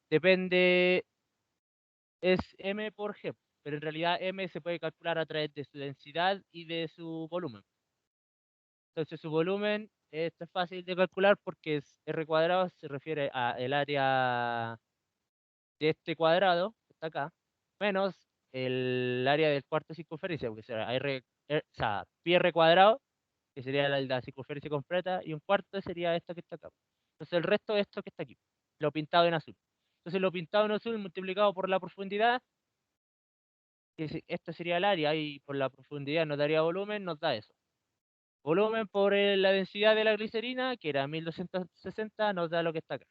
depende, es M por G. Pero en realidad M se puede calcular a través de su densidad y de su volumen. Entonces su volumen, esto es fácil de calcular porque R cuadrado se refiere a el área de este cuadrado, que está acá, menos el área del cuarto de circunferencia, porque será o sea, pi r cuadrado, que sería la circunferencia completa, y un cuarto sería esto que está acá. Entonces el resto es esto que está aquí, lo pintado en azul. Entonces lo pintado en azul multiplicado por la profundidad, esto sería el área, y por la profundidad nos daría volumen, nos da eso. Volumen por la densidad de la glicerina, que era 1260, nos da lo que está acá.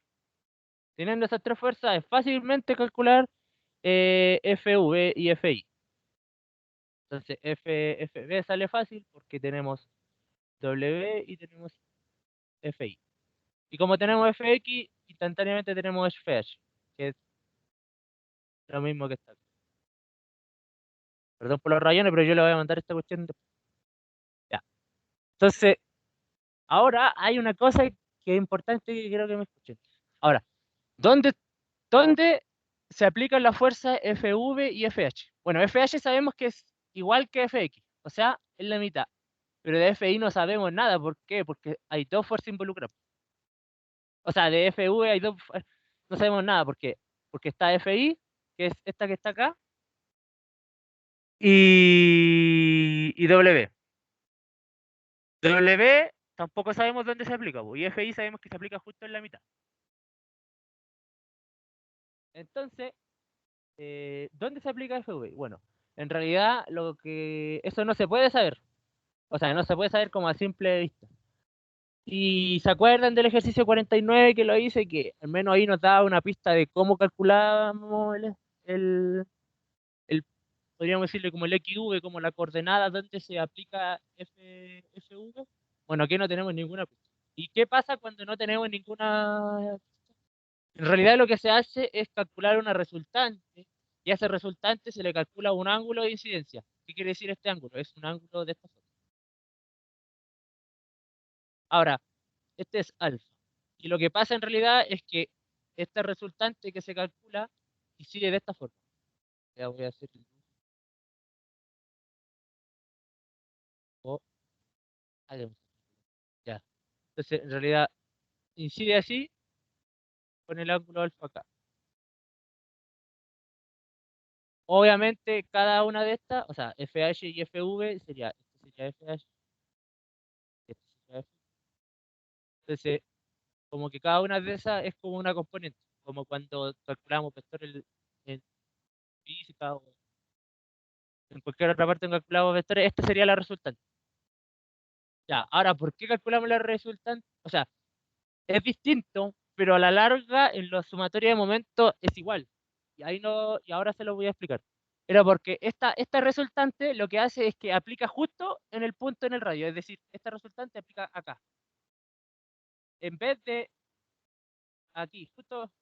Teniendo esas tres fuerzas, es fácilmente calcular FV y FI. Entonces, FB sale fácil porque tenemos W y tenemos FI. Y como tenemos FX, instantáneamente tenemos FH, que es lo mismo que está acá. Perdón por los rayones, pero yo le voy a mandar esta cuestión después. Ya. Entonces, ahora hay una cosa que es importante que quiero que me escuchen. Ahora, ¿dónde se aplican las fuerzas FV y FH? Bueno, FH sabemos que es igual que FX, o sea, es la mitad. Pero de FI no sabemos nada. ¿Por qué? Porque hay dos fuerzas involucradas. O sea, de FV hay dos, no sabemos nada. ¿Por qué? Porque está FI, que es esta que está acá, y W. W tampoco sabemos dónde se aplica, y FI sabemos que se aplica justo en la mitad. Entonces, ¿dónde se aplica FV? Bueno, en realidad eso no se puede saber. O sea, no se puede saber como a simple vista. Y se acuerdan del ejercicio 49 que lo hice, que al menos ahí nos daba una pista de cómo calculábamos el, el- podríamos decirle como el XV, como la coordenada donde se aplica FV. Bueno, aquí no tenemos ninguna pista. ¿Y qué pasa cuando no tenemos ninguna? En realidad lo que se hace es calcular una resultante, y a ese resultante se le calcula un ángulo de incidencia. ¿Qué quiere decir este ángulo? Es un ángulo de esta forma. Ahora, este es alfa. Y lo que pasa en realidad es que este resultante que se calcula incide de esta forma. Ya voy a hacer o hagamos. Ya. Entonces, en realidad incide así con el ángulo alfa acá. Obviamente, cada una de estas, o sea, FH y FV sería, este sería FH, este sería F. Entonces, como que cada una de esas es como una componente, como cuando calculamos vectores en física o en cualquier otra parte en calculamos vectores, esta sería la resultante. Ya, ahora, ¿por qué calculamos la resultante? O sea, es distinto, pero a la larga en la sumatoria de momentos es igual. Y ahí no, y ahora se lo voy a explicar. Era porque esta resultante lo que hace es que aplica justo en el punto en el radio, es decir, esta resultante aplica acá. En vez de aquí,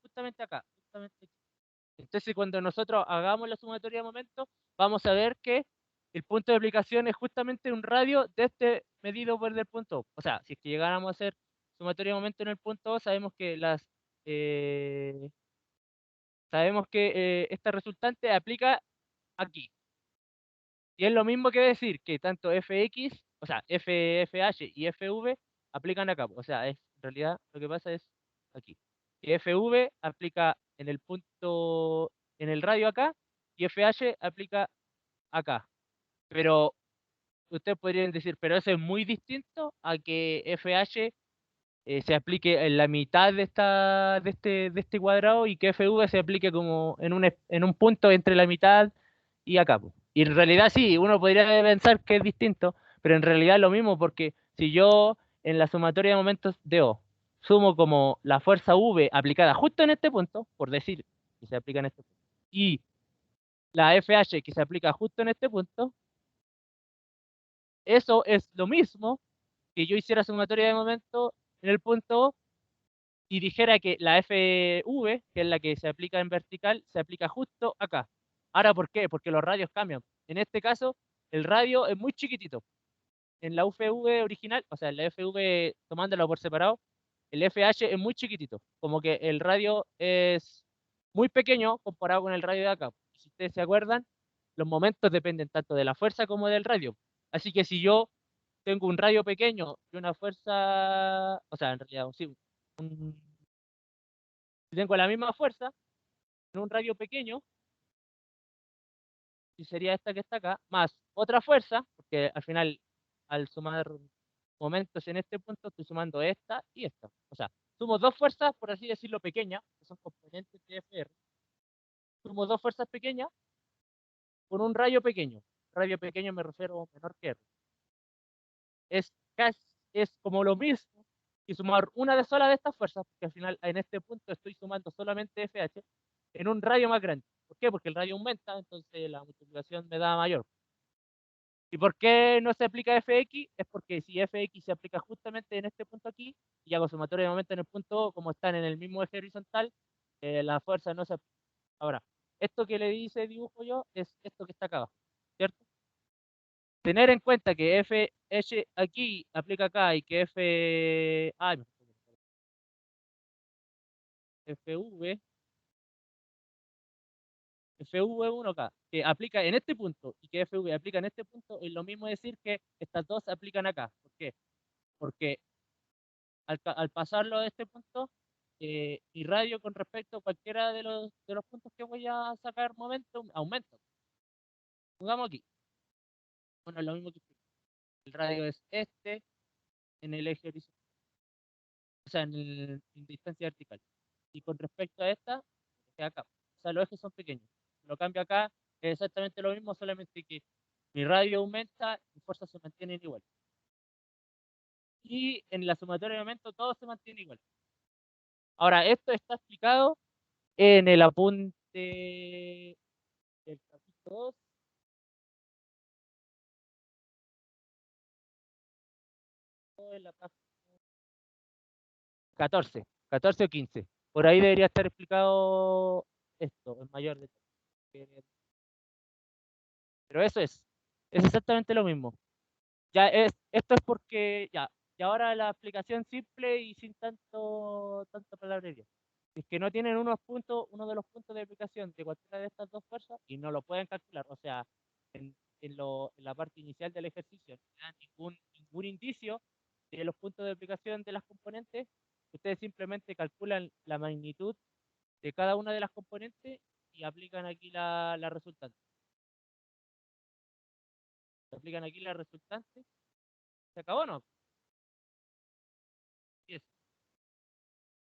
justamente acá. Justamente aquí. Entonces, cuando nosotros hagamos la sumatoria de momentos, vamos a ver que el punto de aplicación es justamente un radio de este medido por el punto O. O sea, si es que llegáramos a hacer sumatoria de momentos en el punto O, sabemos que esta resultante aplica aquí. Y es lo mismo que decir que tanto fx, o sea, FH y FV aplican acá. O sea, en realidad lo que pasa es aquí. Que FV aplica en el punto, en el radio acá, y FH aplica acá. Pero ustedes podrían decir, pero eso es muy distinto a que FH se aplique en la mitad de este cuadrado y que FV se aplique como en un punto entre la mitad y acá, po. Y en realidad sí, uno podría pensar que es distinto, pero en realidad es lo mismo, porque si yo en la sumatoria de momentos de O sumo como la fuerza V aplicada justo en este punto, por decir que se aplica en este punto, y la FH que se aplica justo en este punto, eso es lo mismo que yo hiciera sumatoria de momentos en el punto O y dijera que la FV, que es la que se aplica en vertical, se aplica justo acá. Ahora, ¿por qué? Porque los radios cambian. En este caso, el radio es muy chiquitito. En la UFV original, o sea, en la FV tomándolo por separado, el FH es muy chiquitito. Como que el radio es muy pequeño comparado con el radio de acá. Si ustedes se acuerdan, los momentos dependen tanto de la fuerza como del radio. Así que si yo tengo un radio pequeño y una fuerza, o sea, en realidad, sí, si tengo la misma fuerza en un radio pequeño, y sería esta que está acá, más otra fuerza, porque al final, al sumar momentos en este punto, estoy sumando esta y esta. O sea, sumo dos fuerzas, por así decirlo, pequeñas, que son componentes de FR. Sumo dos fuerzas pequeñas con un radio pequeño. Radio pequeño me refiero a menor que R. Es casi, es como lo mismo que sumar una de sola de estas fuerzas, porque al final en este punto estoy sumando solamente FH en un radio más grande. ¿Por qué? Porque el radio aumenta, entonces la multiplicación me da mayor. ¿Y por qué no se aplica FX? Es porque si FX se aplica justamente en este punto aquí, y hago sumatoria de momento en el punto O, como están en el mismo eje horizontal, la fuerza no se aplica. Ahora, esto que le dice dibujo yo es esto que está acá abajo, ¿cierto? Tener en cuenta que FH aquí aplica acá y que FV, FV1K, que aplica en este punto y que FV aplica en este punto, es lo mismo decir que estas dos aplican acá. ¿Por qué? Porque al pasarlo a este punto, mi radio con respecto a cualquiera de los puntos que voy a sacar momentum aumenta. Jugamos aquí. Bueno, es lo mismo que el radio es este en el eje horizontal, o sea, en distancia vertical. Y con respecto a esta, que acá. O sea, los ejes son pequeños. Lo cambio acá, es exactamente lo mismo, solamente que mi radio aumenta y mi fuerza se mantiene igual. Y en la sumatoria de momento todo se mantiene igual. Ahora, esto está explicado en el apunte del capítulo 2. En la página 14, 14 o 15. Por ahí debería estar explicado esto en mayor detalle. Pero eso es exactamente lo mismo. Esto es porque ya, y ahora la explicación simple y sin tanta palabrería. Si es que no tienen uno de los puntos de aplicación de cualquiera de estas dos fuerzas y no lo pueden calcular, o sea, en la parte inicial del ejercicio no dan ningún indicio de los puntos de aplicación de las componentes, ustedes simplemente calculan la magnitud de cada una de las componentes y aplican aquí la resultante. Aplican aquí la resultante, ¿se acabó o no? Yes.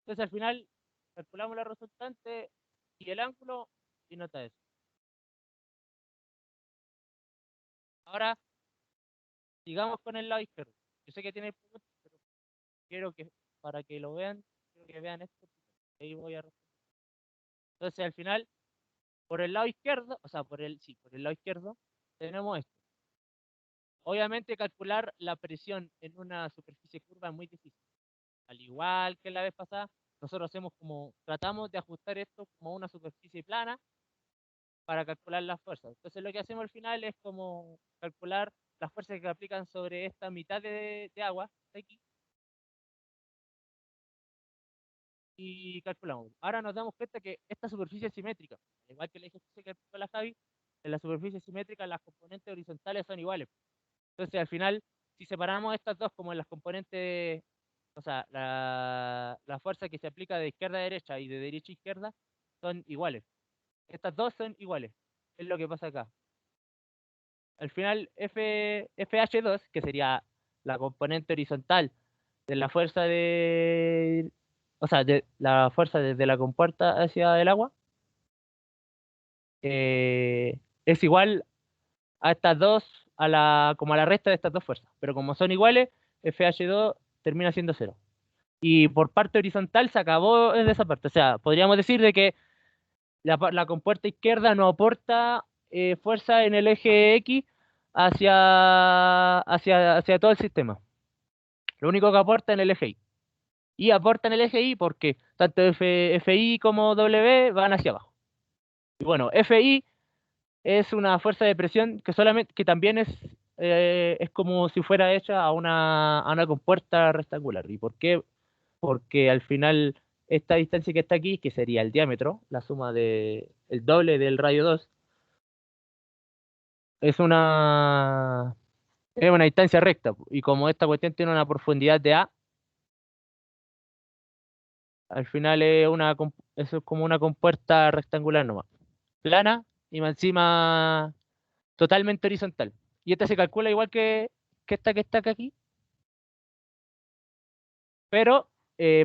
Entonces al final calculamos la resultante y el ángulo y nota eso. Ahora sigamos con el lado izquierdo. Yo sé que tiene preguntas, pero quiero que para que lo vean, quiero que vean esto. Ahí voy a responder. Entonces al final por el lado izquierdo, o sea, por el lado izquierdo, tenemos esto. Obviamente calcular la presión en una superficie curva es muy difícil. Al igual que la vez pasada, nosotros tratamos de ajustar esto como a una superficie plana para calcular las fuerzas. Entonces lo que hacemos al final es como calcular las fuerzas que aplican sobre esta mitad de agua de aquí. Y calculamos. Ahora nos damos cuenta que esta superficie es simétrica. Igual que el ejercicio que explicó la Javi, en la superficie simétrica las componentes horizontales son iguales. Entonces al final, si separamos estas dos como en las componentes, o sea, la fuerza que se aplica de izquierda a derecha y de derecha a izquierda son iguales. Estas dos son iguales. Es lo que pasa acá. Al final, FH2, que sería la componente horizontal de la fuerza o sea, de la fuerza desde la compuerta hacia el agua, es igual a estas dos, como a la resta de estas dos fuerzas. Pero como son iguales, FH2 termina siendo 0. Y por parte horizontal se acabó en esa parte. O sea, podríamos decir de que la compuerta izquierda no aporta fuerza en el eje X hacia todo el sistema. Lo único que aporta en el eje Y. Y aporta en el eje Y porque tanto FI como W van hacia abajo. Y bueno, FI es una fuerza de presión que también es como si fuera hecha a una compuerta rectangular. ¿Y por qué? Porque al final esta distancia que está aquí, que sería el diámetro, la suma el doble del radio 2, es una distancia recta. Y como esta cuestión tiene una profundidad de A, al final eso es como una compuerta rectangular nomás. Plana y más encima totalmente horizontal. Y esta se calcula igual que esta que está acá aquí. Pero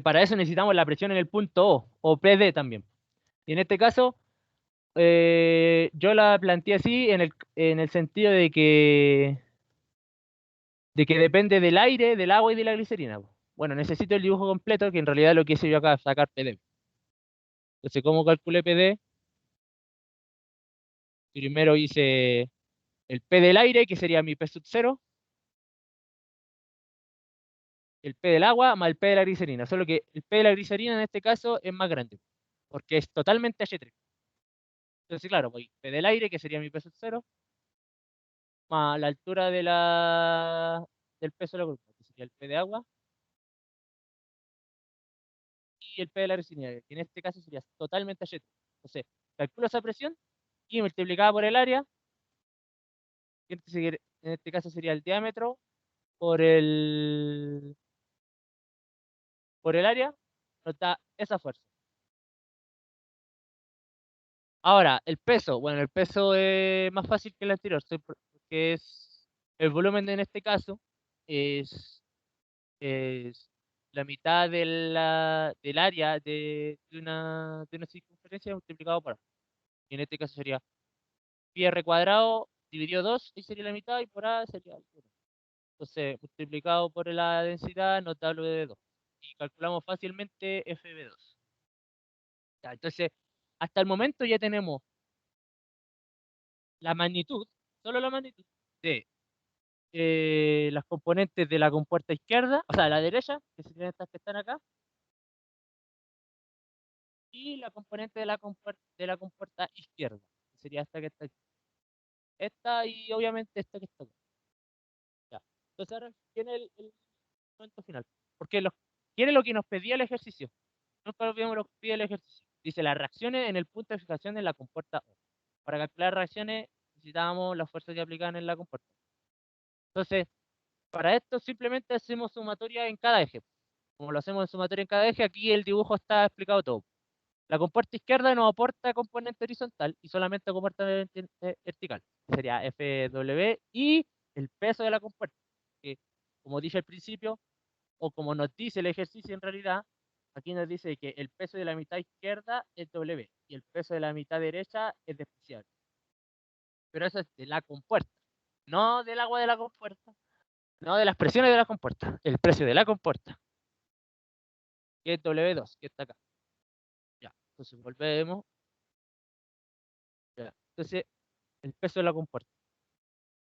para eso necesitamos la presión en el punto O PD también. Y en este caso, yo la planteé así en el sentido de que depende del aire, del agua y de la glicerina. Bueno, necesito el dibujo completo, que en realidad lo que hice yo acá es sacar PD. Entonces, ¿cómo calculé PD? Primero hice el P del aire, que sería mi P sub 0, el P del agua más el P de la glicerina. Solo que el P de la glicerina en este caso es más grande, porque es totalmente H3. Entonces, claro, voy P del aire, que sería mi P sub 0, más la altura del peso de la columna, que sería el P de agua, y el P de la glicerina, que en este caso sería totalmente H3. Entonces, calculo esa presión y multiplicada por el área, que en este caso sería el diámetro por el área, nos da esa fuerza. Ahora, el peso. Bueno, el peso es más fácil que el anterior, porque es el volumen en este caso es la mitad del área de una circunferencia multiplicado por A. Y en este caso sería pi r cuadrado dividido 2 y sería la mitad, y por A sería el 1. Entonces, multiplicado por la densidad nos da W2. Y calculamos fácilmente FB2. Ya, entonces, hasta el momento ya tenemos la magnitud, solo la magnitud de las componentes de la compuerta izquierda, o sea, de la derecha, que serían estas que están acá, y la componente de la compuerta izquierda, que sería esta que está aquí. Esta y obviamente esta que está acá. Ya. Entonces ahora viene el momento final. Porque ¿quién es lo que nos pedía el ejercicio? Nunca olvidemos lo que pide el ejercicio. Dice las reacciones en el punto de fijación de la compuerta O. Para calcular reacciones necesitábamos las fuerzas que aplican en la compuerta. Entonces, para esto simplemente hacemos sumatoria en cada eje. Como lo hacemos en sumatoria en cada eje, aquí el dibujo está explicado todo. La compuerta izquierda no aporta componente horizontal y solamente componente vertical. Sería FW y el peso de la compuerta. Que, como dije al principio, o como nos dice el ejercicio en realidad, aquí nos dice que el peso de la mitad izquierda es W y el peso de la mitad derecha es despreciable. Pero eso es de la compuerta, no del agua de la compuerta, no de las presiones de la compuerta, el precio de la compuerta, que es W2, que está acá. Ya, entonces volvemos Entonces, el peso de la compuerta.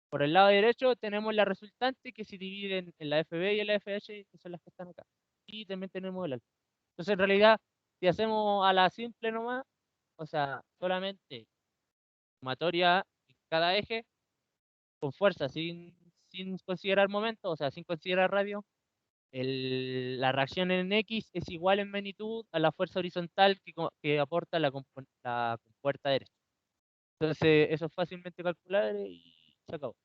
Por el lado derecho tenemos la resultante que se dividen en la FB y en la FH, que son las que están acá. Y también tenemos el alfa. Entonces, en realidad, si hacemos a la simple nomás, o sea, solamente sumatoria en cada eje, con fuerza, sin considerar momento, o sea, sin considerar radio, la reacción en X es igual en magnitud a la fuerza horizontal que aporta la compuerta derecha. Entonces, eso es fácilmente calculable y se acabó.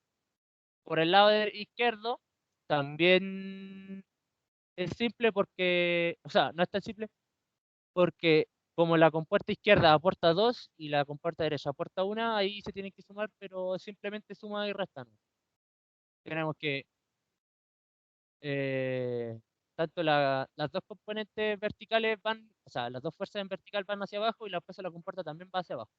Por el lado izquierdo, también es simple porque, o sea, no es tan simple porque como la compuerta izquierda aporta 2 y la compuerta derecha aporta 1, ahí se tienen que sumar, pero simplemente suma y resta. Tenemos que eh, tanto las dos componentes verticales van, o sea, las dos fuerzas en vertical van hacia abajo y la fuerza de la compuerta también va hacia abajo.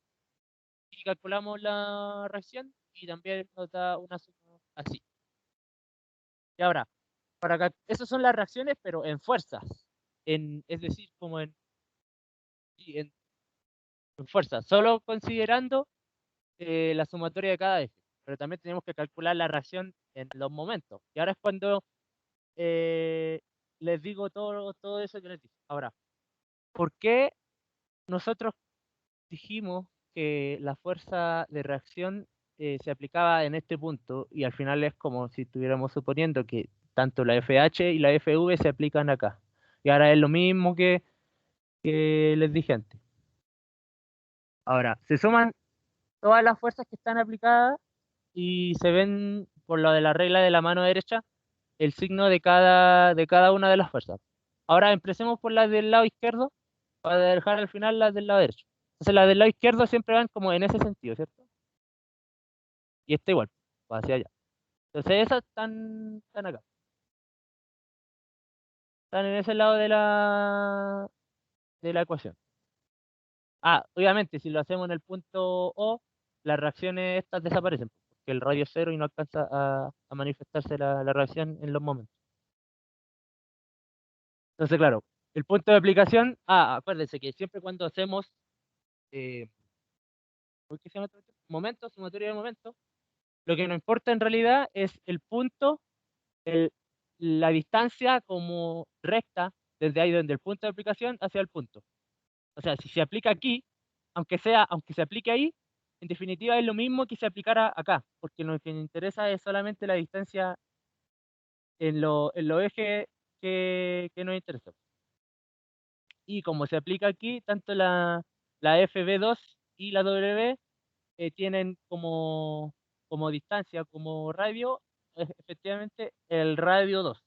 Y calculamos la reacción y también nos da una suma así. Y ahora, esas son las reacciones, pero en fuerzas. Es decir, como sí, en fuerzas, solo considerando la sumatoria de cada eje. Pero también tenemos que calcular la reacción en los momentos. Y ahora es cuando eh, les digo todo eso que les dije. Ahora, ¿por qué nosotros dijimos que la fuerza de reacción se aplicaba en este punto y al final es como si estuviéramos suponiendo que tanto la FH y la FV se aplican acá? Y ahora es lo mismo que les dije antes. Ahora, se suman todas las fuerzas que están aplicadas y se ven, por lo de la regla de la mano derecha, el signo de cada una de las fuerzas. Ahora empecemos por las del lado izquierdo para dejar al final las del lado derecho. Entonces las del lado izquierdo siempre van como en ese sentido, ¿cierto? Y esta igual, va hacia allá. Entonces esas están acá. Están en ese lado de la ecuación. Ah, obviamente, si lo hacemos en el punto O, las reacciones estas desaparecen, porque el radio es cero y no alcanza a manifestarse la reacción en los momentos. Entonces, claro, el punto de aplicación, acuérdense que siempre cuando hacemos ¿cómo que se llama esto? Momento, sumatoria de momento, lo que nos importa en realidad es el punto, la distancia como recta desde ahí, donde el punto de aplicación hacia el punto. O sea, si se aplica aquí, aunque se aplique ahí, en definitiva es lo mismo que se aplicara acá, porque lo que nos interesa es solamente la distancia en los ejes que nos interesan. Y como se aplica aquí, tanto la FB2 y la W tienen como distancia, como radio, efectivamente el radio 2.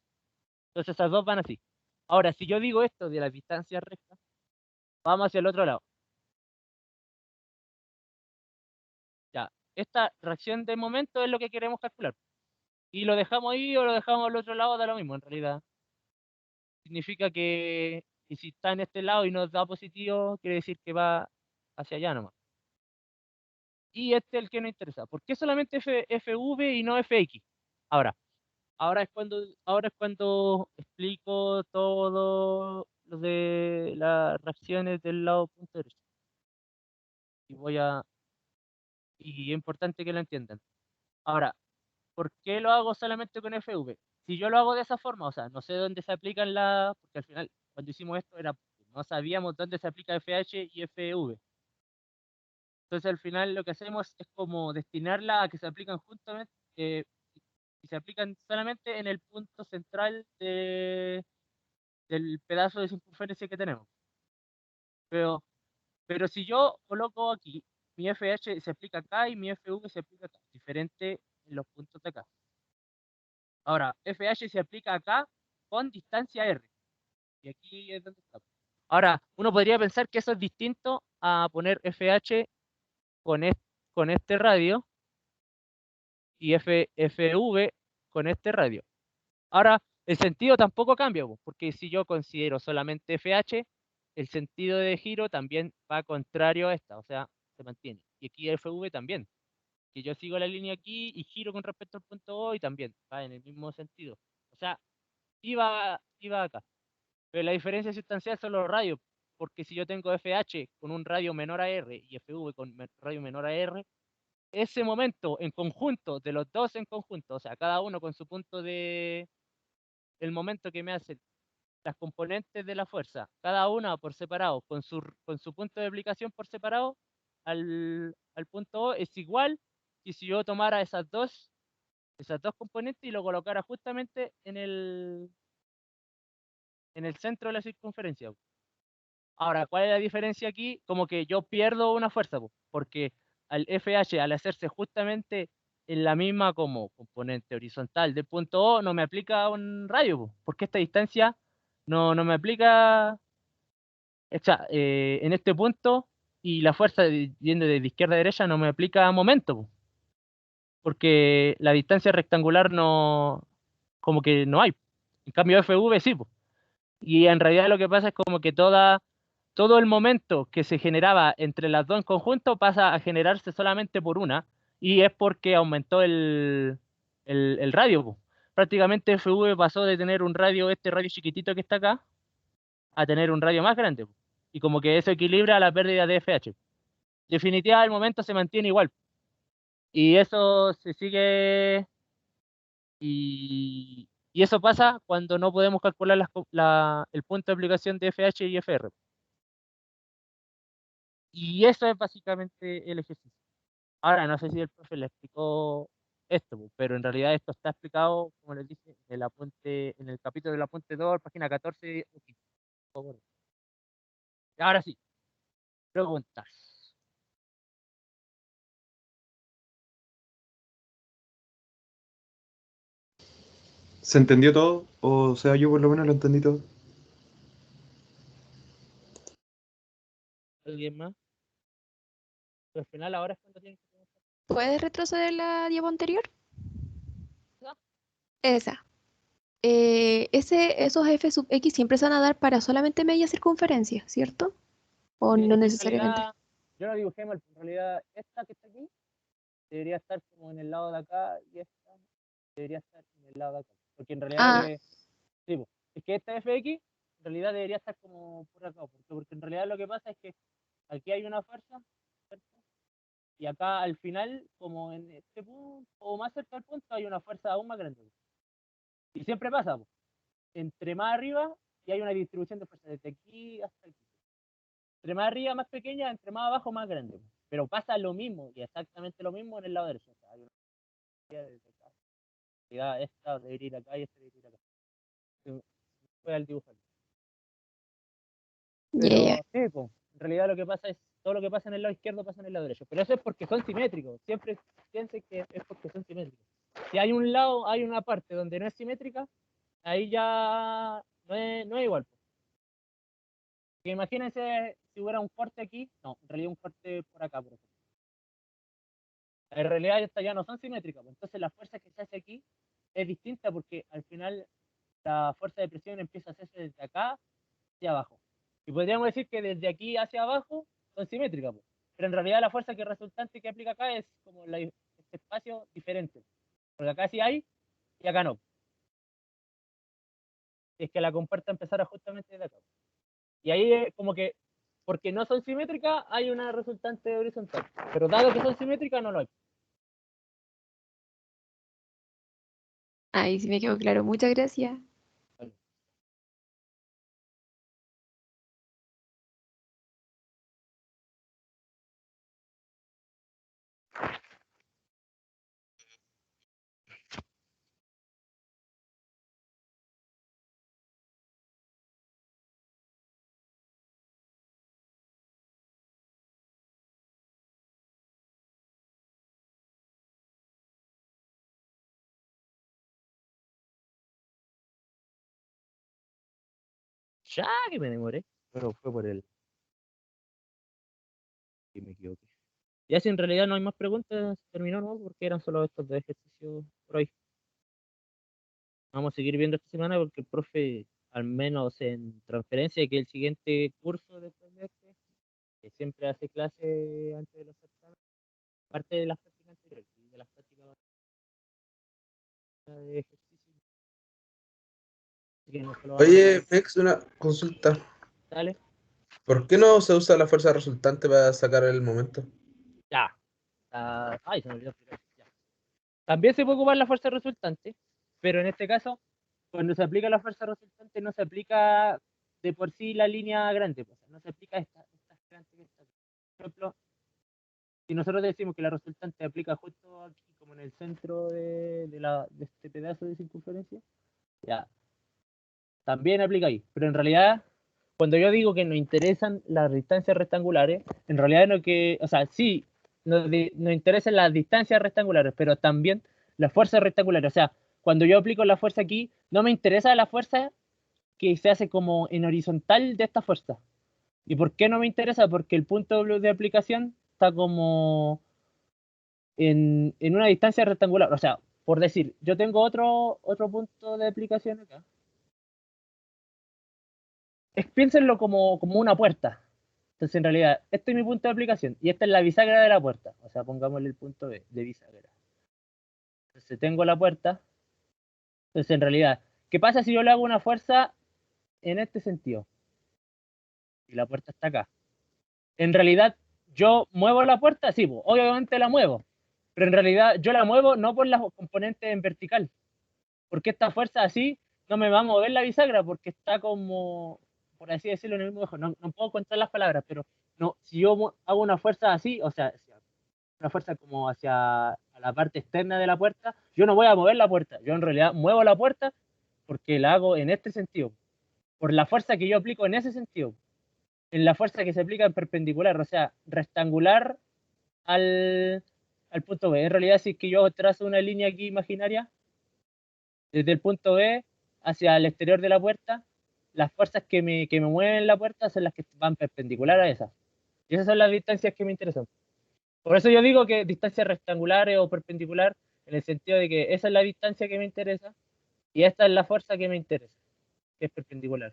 Entonces esas dos van así. Ahora, si yo digo esto de las distancias rectas, vamos hacia el otro lado. Ya, esta reacción de momento es lo que queremos calcular. Y lo dejamos ahí o lo dejamos al otro lado, da lo mismo en realidad. Significa que si está en este lado y nos da positivo, quiere decir que va hacia allá nomás. Y este es el que nos interesa. ¿Por qué solamente FV y no FX? Ahora, ahora es cuando explico todo lo de las reacciones del lado punto derecho. Y y es importante que lo entiendan. Ahora, ¿por qué lo hago solamente con FV? Si yo lo hago de esa forma, o sea, no sé dónde se aplican porque al final, cuando hicimos esto, no sabíamos dónde se aplica FH y FV. Entonces, al final, lo que hacemos es como destinarla a que se aplican juntamente, y se aplican solamente en el punto central del pedazo de circunferencia que tenemos. Pero, pero si yo coloco aquí, mi FH se aplica acá y mi FV se aplica acá, diferente en los puntos de acá. Ahora, FH se aplica acá con distancia R. Y aquí es donde está. Ahora, uno podría pensar que eso es distinto a poner FH con, con este radio y FV con este radio. Ahora, el sentido tampoco cambia, porque si yo considero solamente FH, el sentido de giro también va contrario a esta, o sea, se mantiene. Y aquí FV también, que yo sigo la línea aquí y giro con respecto al punto O y también va en el mismo sentido. O sea, iba acá. Pero la diferencia sustancial son los radios, porque si yo tengo FH con un radio menor a R y FV con radio menor a R, ese momento en conjunto, de los dos en conjunto, o sea, cada uno con su punto de... el momento que me hace las componentes de la fuerza, cada una por separado, con su punto de aplicación por separado, al punto O, es igual que si yo tomara esas dos componentes y lo colocara justamente en el centro de la circunferencia. Ahora, ¿cuál es la diferencia aquí? Como que yo pierdo una fuerza, porque al FH, al hacerse justamente en la misma como componente horizontal del punto O, no me aplica un radio, porque esta distancia no me aplica, o sea, en este punto, y la fuerza yendo de izquierda a derecha no me aplica momento, porque la distancia rectangular no, como que no hay. En cambio, FV sí, po. Y en realidad lo que pasa es como que todo el momento que se generaba entre las dos en conjunto pasa a generarse solamente por una, y es porque aumentó el radio, po. Prácticamente FV pasó de tener un radio, este radio chiquitito que está acá, a tener un radio más grande, po. Y como que eso equilibra la pérdida de FH. Definitivamente el momento se mantiene igual. Y eso se sigue. Y eso pasa cuando no podemos calcular el punto de aplicación de FH y FR. Y eso es básicamente el ejercicio. Ahora, no sé si el profe le explicó esto, pero en realidad esto está explicado, como les dije, en el capítulo del apunte 2, página 14 o 15. Ahora sí, preguntas. ¿Se entendió todo? O sea, yo por lo menos lo entendí todo. ¿Alguien más? Pero al final ahora es cuando tienen que preguntar. ¿Puedes retroceder la diapo anterior? ¿No? Esa. Esos f sub x siempre se van a dar para solamente media circunferencia, ¿cierto? O Sí, no es que en necesariamente. realidad, yo no dibujé mal, en realidad esta que está aquí debería estar como en el lado de acá y esta debería estar en el lado de acá. Porque en realidad Ah, sí, po, es que esta FX en realidad debería estar como por acá, porque en realidad lo que pasa es que aquí hay una fuerza, ¿cierto? Y acá al final, como en este punto, o más cerca del punto, hay una fuerza aún más grande. Y siempre pasa, po, entre más arriba, y hay una distribución de fuerza desde aquí hasta aquí. Entre más arriba, más pequeña, entre más abajo, más grande. Pero pasa lo mismo, y exactamente lo mismo en el lado derecho. O sea, hay una desde acá. Ya esta debería ir acá y esta debería ir acá. Fue al dibujo. ya, ya. Pero sí, po, en realidad lo que pasa es, todo lo que pasa en el lado izquierdo pasa en el lado derecho. Pero eso es porque son simétricos. Siempre piensen que es porque son simétricos. Si hay un lado, hay una parte donde no es simétrica, ahí ya no es igual. Que imagínense si hubiera un corte aquí, no, en realidad un corte por acá, por ejemplo. En realidad estas ya no son simétricas, pues. Entonces la fuerza que se hace aquí es distinta porque al final la fuerza de presión empieza a hacerse desde acá hacia abajo. Y podríamos decir que desde aquí hacia abajo son simétricas, pues. Pero en realidad la fuerza que resultante que aplica acá es como este espacio diferente. Porque acá sí hay y acá no. Es que la compuerta empezara justamente desde acá. Y ahí es como que, porque no son simétricas, hay una resultante horizontal. Pero dado que son simétricas, no lo hay. Ahí sí me quedó claro. Muchas gracias. Vale. Ya que me demoré, pero fue por el que me equivoqué. Ya si en realidad no hay más preguntas, terminó, ¿no? Porque eran solo estos dos ejercicios por hoy. Vamos a seguir viendo esta semana porque el profe, al menos en transferencia, que el siguiente curso después de este, que siempre hace clase antes de los certámenes, parte de las prácticas anteriores y de las prácticas de ejercicio. Así que no solo vamos a Oye, ver. Mex, una consulta. Dale. ¿Por qué no se usa la fuerza resultante para sacar el momento? Ya. Ay, se me olvidó explicar. Ya. También se puede ocupar la fuerza resultante, pero en este caso, cuando se aplica la fuerza resultante, no se aplica de por sí la línea grande, pues, no se aplica esta grande que está aquí. Por ejemplo, si nosotros decimos que la resultante aplica justo aquí, como en el centro de este pedazo de circunferencia, ya, también aplica ahí. Pero en realidad, cuando yo digo que nos interesan las distancias rectangulares, en realidad no que, o sea, sí, nos interesan las distancias rectangulares, pero también las fuerzas rectangulares. O sea, cuando yo aplico la fuerza aquí, no me interesa la fuerza que se hace como en horizontal de esta fuerza. ¿Y por qué no me interesa? Porque el punto de aplicación está como en una distancia rectangular. O sea, por decir, yo tengo otro punto de aplicación acá. Piénsenlo como una puerta. Entonces, en realidad, este es mi punto de aplicación y esta es la bisagra de la puerta. O sea, pongámosle el punto B de bisagra. Entonces, tengo la puerta. Entonces, en realidad, ¿qué pasa si yo le hago una fuerza en este sentido? Y la puerta está acá. En realidad, yo muevo la puerta, sí, pues, obviamente la muevo. Pero en realidad, yo la muevo no por las componentes en vertical. Porque esta fuerza así no me va a mover la bisagra porque está como, por así decirlo, en el mismo eje. No puedo contar las palabras, pero no, si yo hago una fuerza así, o sea, una fuerza como hacia a la parte externa de la puerta, yo no voy a mover la puerta. Yo en realidad muevo la puerta porque la hago en este sentido, por la fuerza que yo aplico en ese sentido, en la fuerza que se aplica en perpendicular, o sea, rectangular al punto B. En realidad, si es que yo trazo una línea aquí imaginaria, desde el punto B hacia el exterior de la puerta, las fuerzas que me mueven la puerta son las que van perpendicular a esas. Y esas son las distancias que me interesan. Por eso yo digo que distancias rectangulares o perpendicular, en el sentido de que esa es la distancia que me interesa y esta es la fuerza que me interesa, que es perpendicular.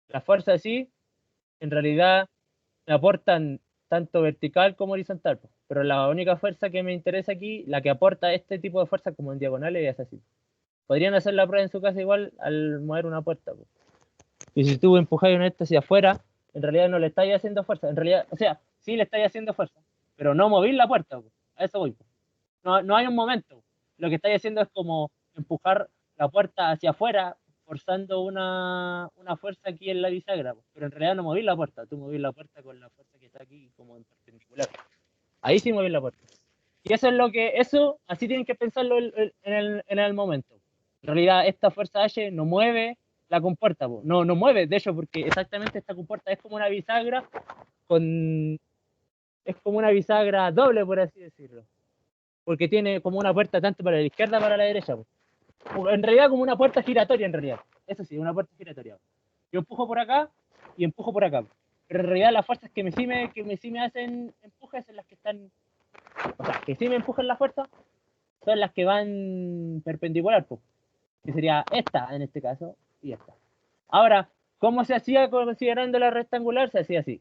Las fuerzas sí, en realidad me aportan tanto vertical como horizontal, pero la única fuerza que me interesa aquí, la que aporta este tipo de fuerza como en diagonales, es así. Podrían hacer la prueba en su casa igual al mover una puerta. Y si tú empujáis una esta hacia afuera, en realidad no le estáis haciendo fuerza. En realidad, o sea, sí le estáis haciendo fuerza, pero no movéis la puerta. A eso voy. No hay un momento. Lo que estáis haciendo es como empujar la puerta hacia afuera, forzando una fuerza aquí en la bisagra. Pero en realidad no movéis la puerta. Tú movís la puerta con la fuerza que está aquí como en perpendicular. Ahí sí movís la puerta. Y eso es eso, así tienen que pensarlo en el momento. En realidad, esta fuerza H no mueve la compuerta, no mueve, de hecho, porque exactamente esta compuerta es como una bisagra con, es como una bisagra doble, por así decirlo, porque tiene como una puerta tanto para la izquierda como para la derecha. En realidad, como una puerta giratoria, en realidad. Eso sí, una puerta giratoria. Yo empujo por acá y empujo por acá. Pero en realidad, las fuerzas que sí me hacen empujes son las que están, o sea, que sí me empujan la fuerza son las que van perpendicular, pues, que sería esta en este caso y esta. Ahora, ¿cómo se hacía considerando la rectangular? Se hacía así.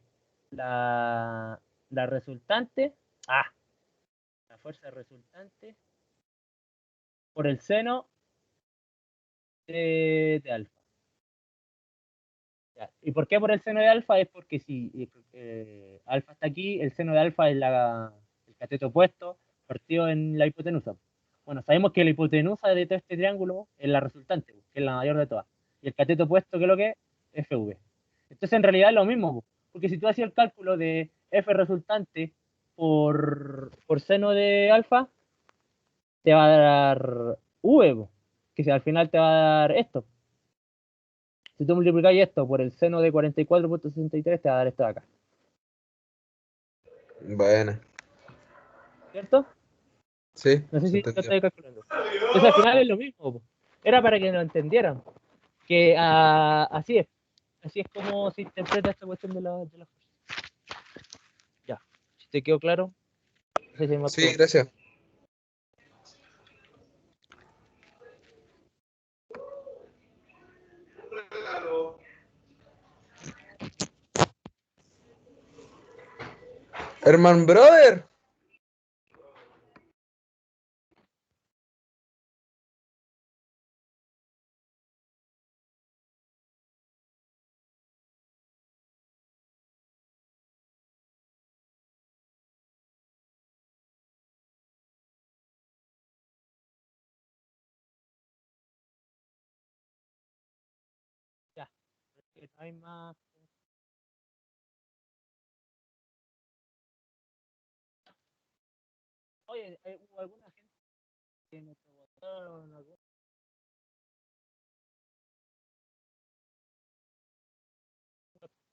La, la resultante, ah, la fuerza resultante por el seno de alfa. Ya. ¿Y por qué por el seno de alfa? Es porque si alfa está aquí, el seno de alfa es el cateto opuesto partido en la hipotenusa. Bueno, sabemos que la hipotenusa de todo este triángulo es la resultante, que es la mayor de todas. Y el cateto opuesto, que es lo que es FV. Entonces, en realidad es lo mismo, porque si tú hacías el cálculo de F resultante por seno de alfa, te va a dar V, que si al final te va a dar esto. Si tú multiplicáis esto por el seno de 44,63, te va a dar esto de acá. Bueno, ¿Cierto? sí, No sé se si lo entendió. estáis calculando. Entonces al final es lo mismo. Era para que lo entendieran. Que así es. Así es como se interpreta esta cuestión de la fuerza. Ya. Si te quedó claro, no sé si hay más Sí, preguntas. gracias. Herman Brother. que no hay más. Oye, ¿hubo alguna gente que me preguntaron algún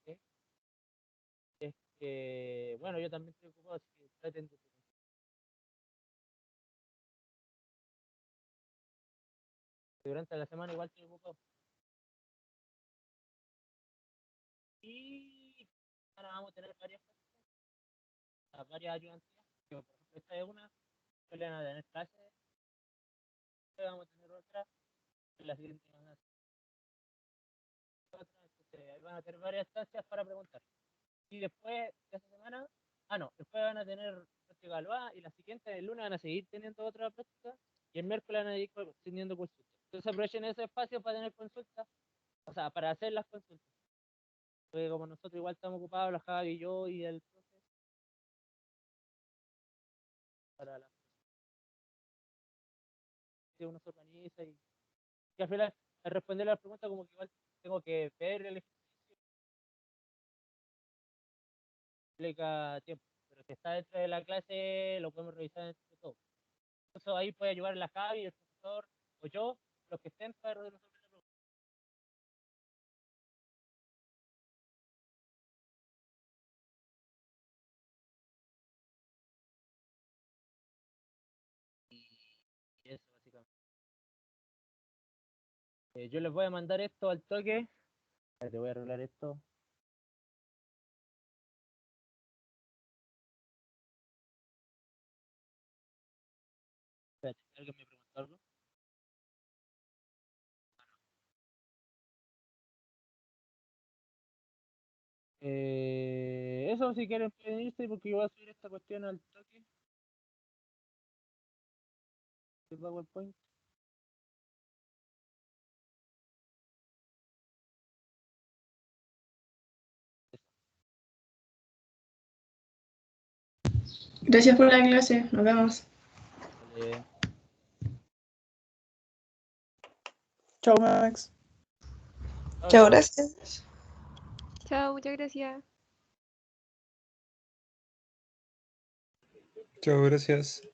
qué? Es que, bueno, yo también estoy ocupado, así que traten de. Durante la semana igual estoy ocupado. Y ahora vamos a tener varias ayudantías. Por ejemplo, esta es una, que le van a tener clases, después vamos a tener otra, en la siguiente van a tener otra, entonces ahí van a tener varias estancias para preguntar. Y después de esta semana, no, después van a tener práctica evaluada y la siguiente, el lunes van a seguir teniendo otra práctica y el miércoles van a ir teniendo consultas. Entonces aprovechen ese espacio para tener consultas, o sea, para hacer las consultas. Porque como nosotros igual estamos ocupados, la Javi y yo y el profe, para la que uno se organiza y al final al responder las preguntas como que igual tengo que ver el ejercicio implica tiempo, pero si está dentro de la clase lo podemos revisar entre todos. Eso ahí puede ayudar la Javi, el profesor o yo, los que estén para resolver la pregunta. Y eso básicamente. Yo les voy a mandar esto al toque. Te voy a arreglar esto. Espérate, ¿alguien me preguntó algo? Eso si quieren pueden irse porque yo voy a subir esta cuestión al toque de PowerPoint. Gracias por la clase, nos vemos. Vale. Chao, Max. Chao, gracias. Chao, muchas gracias. Chao, gracias.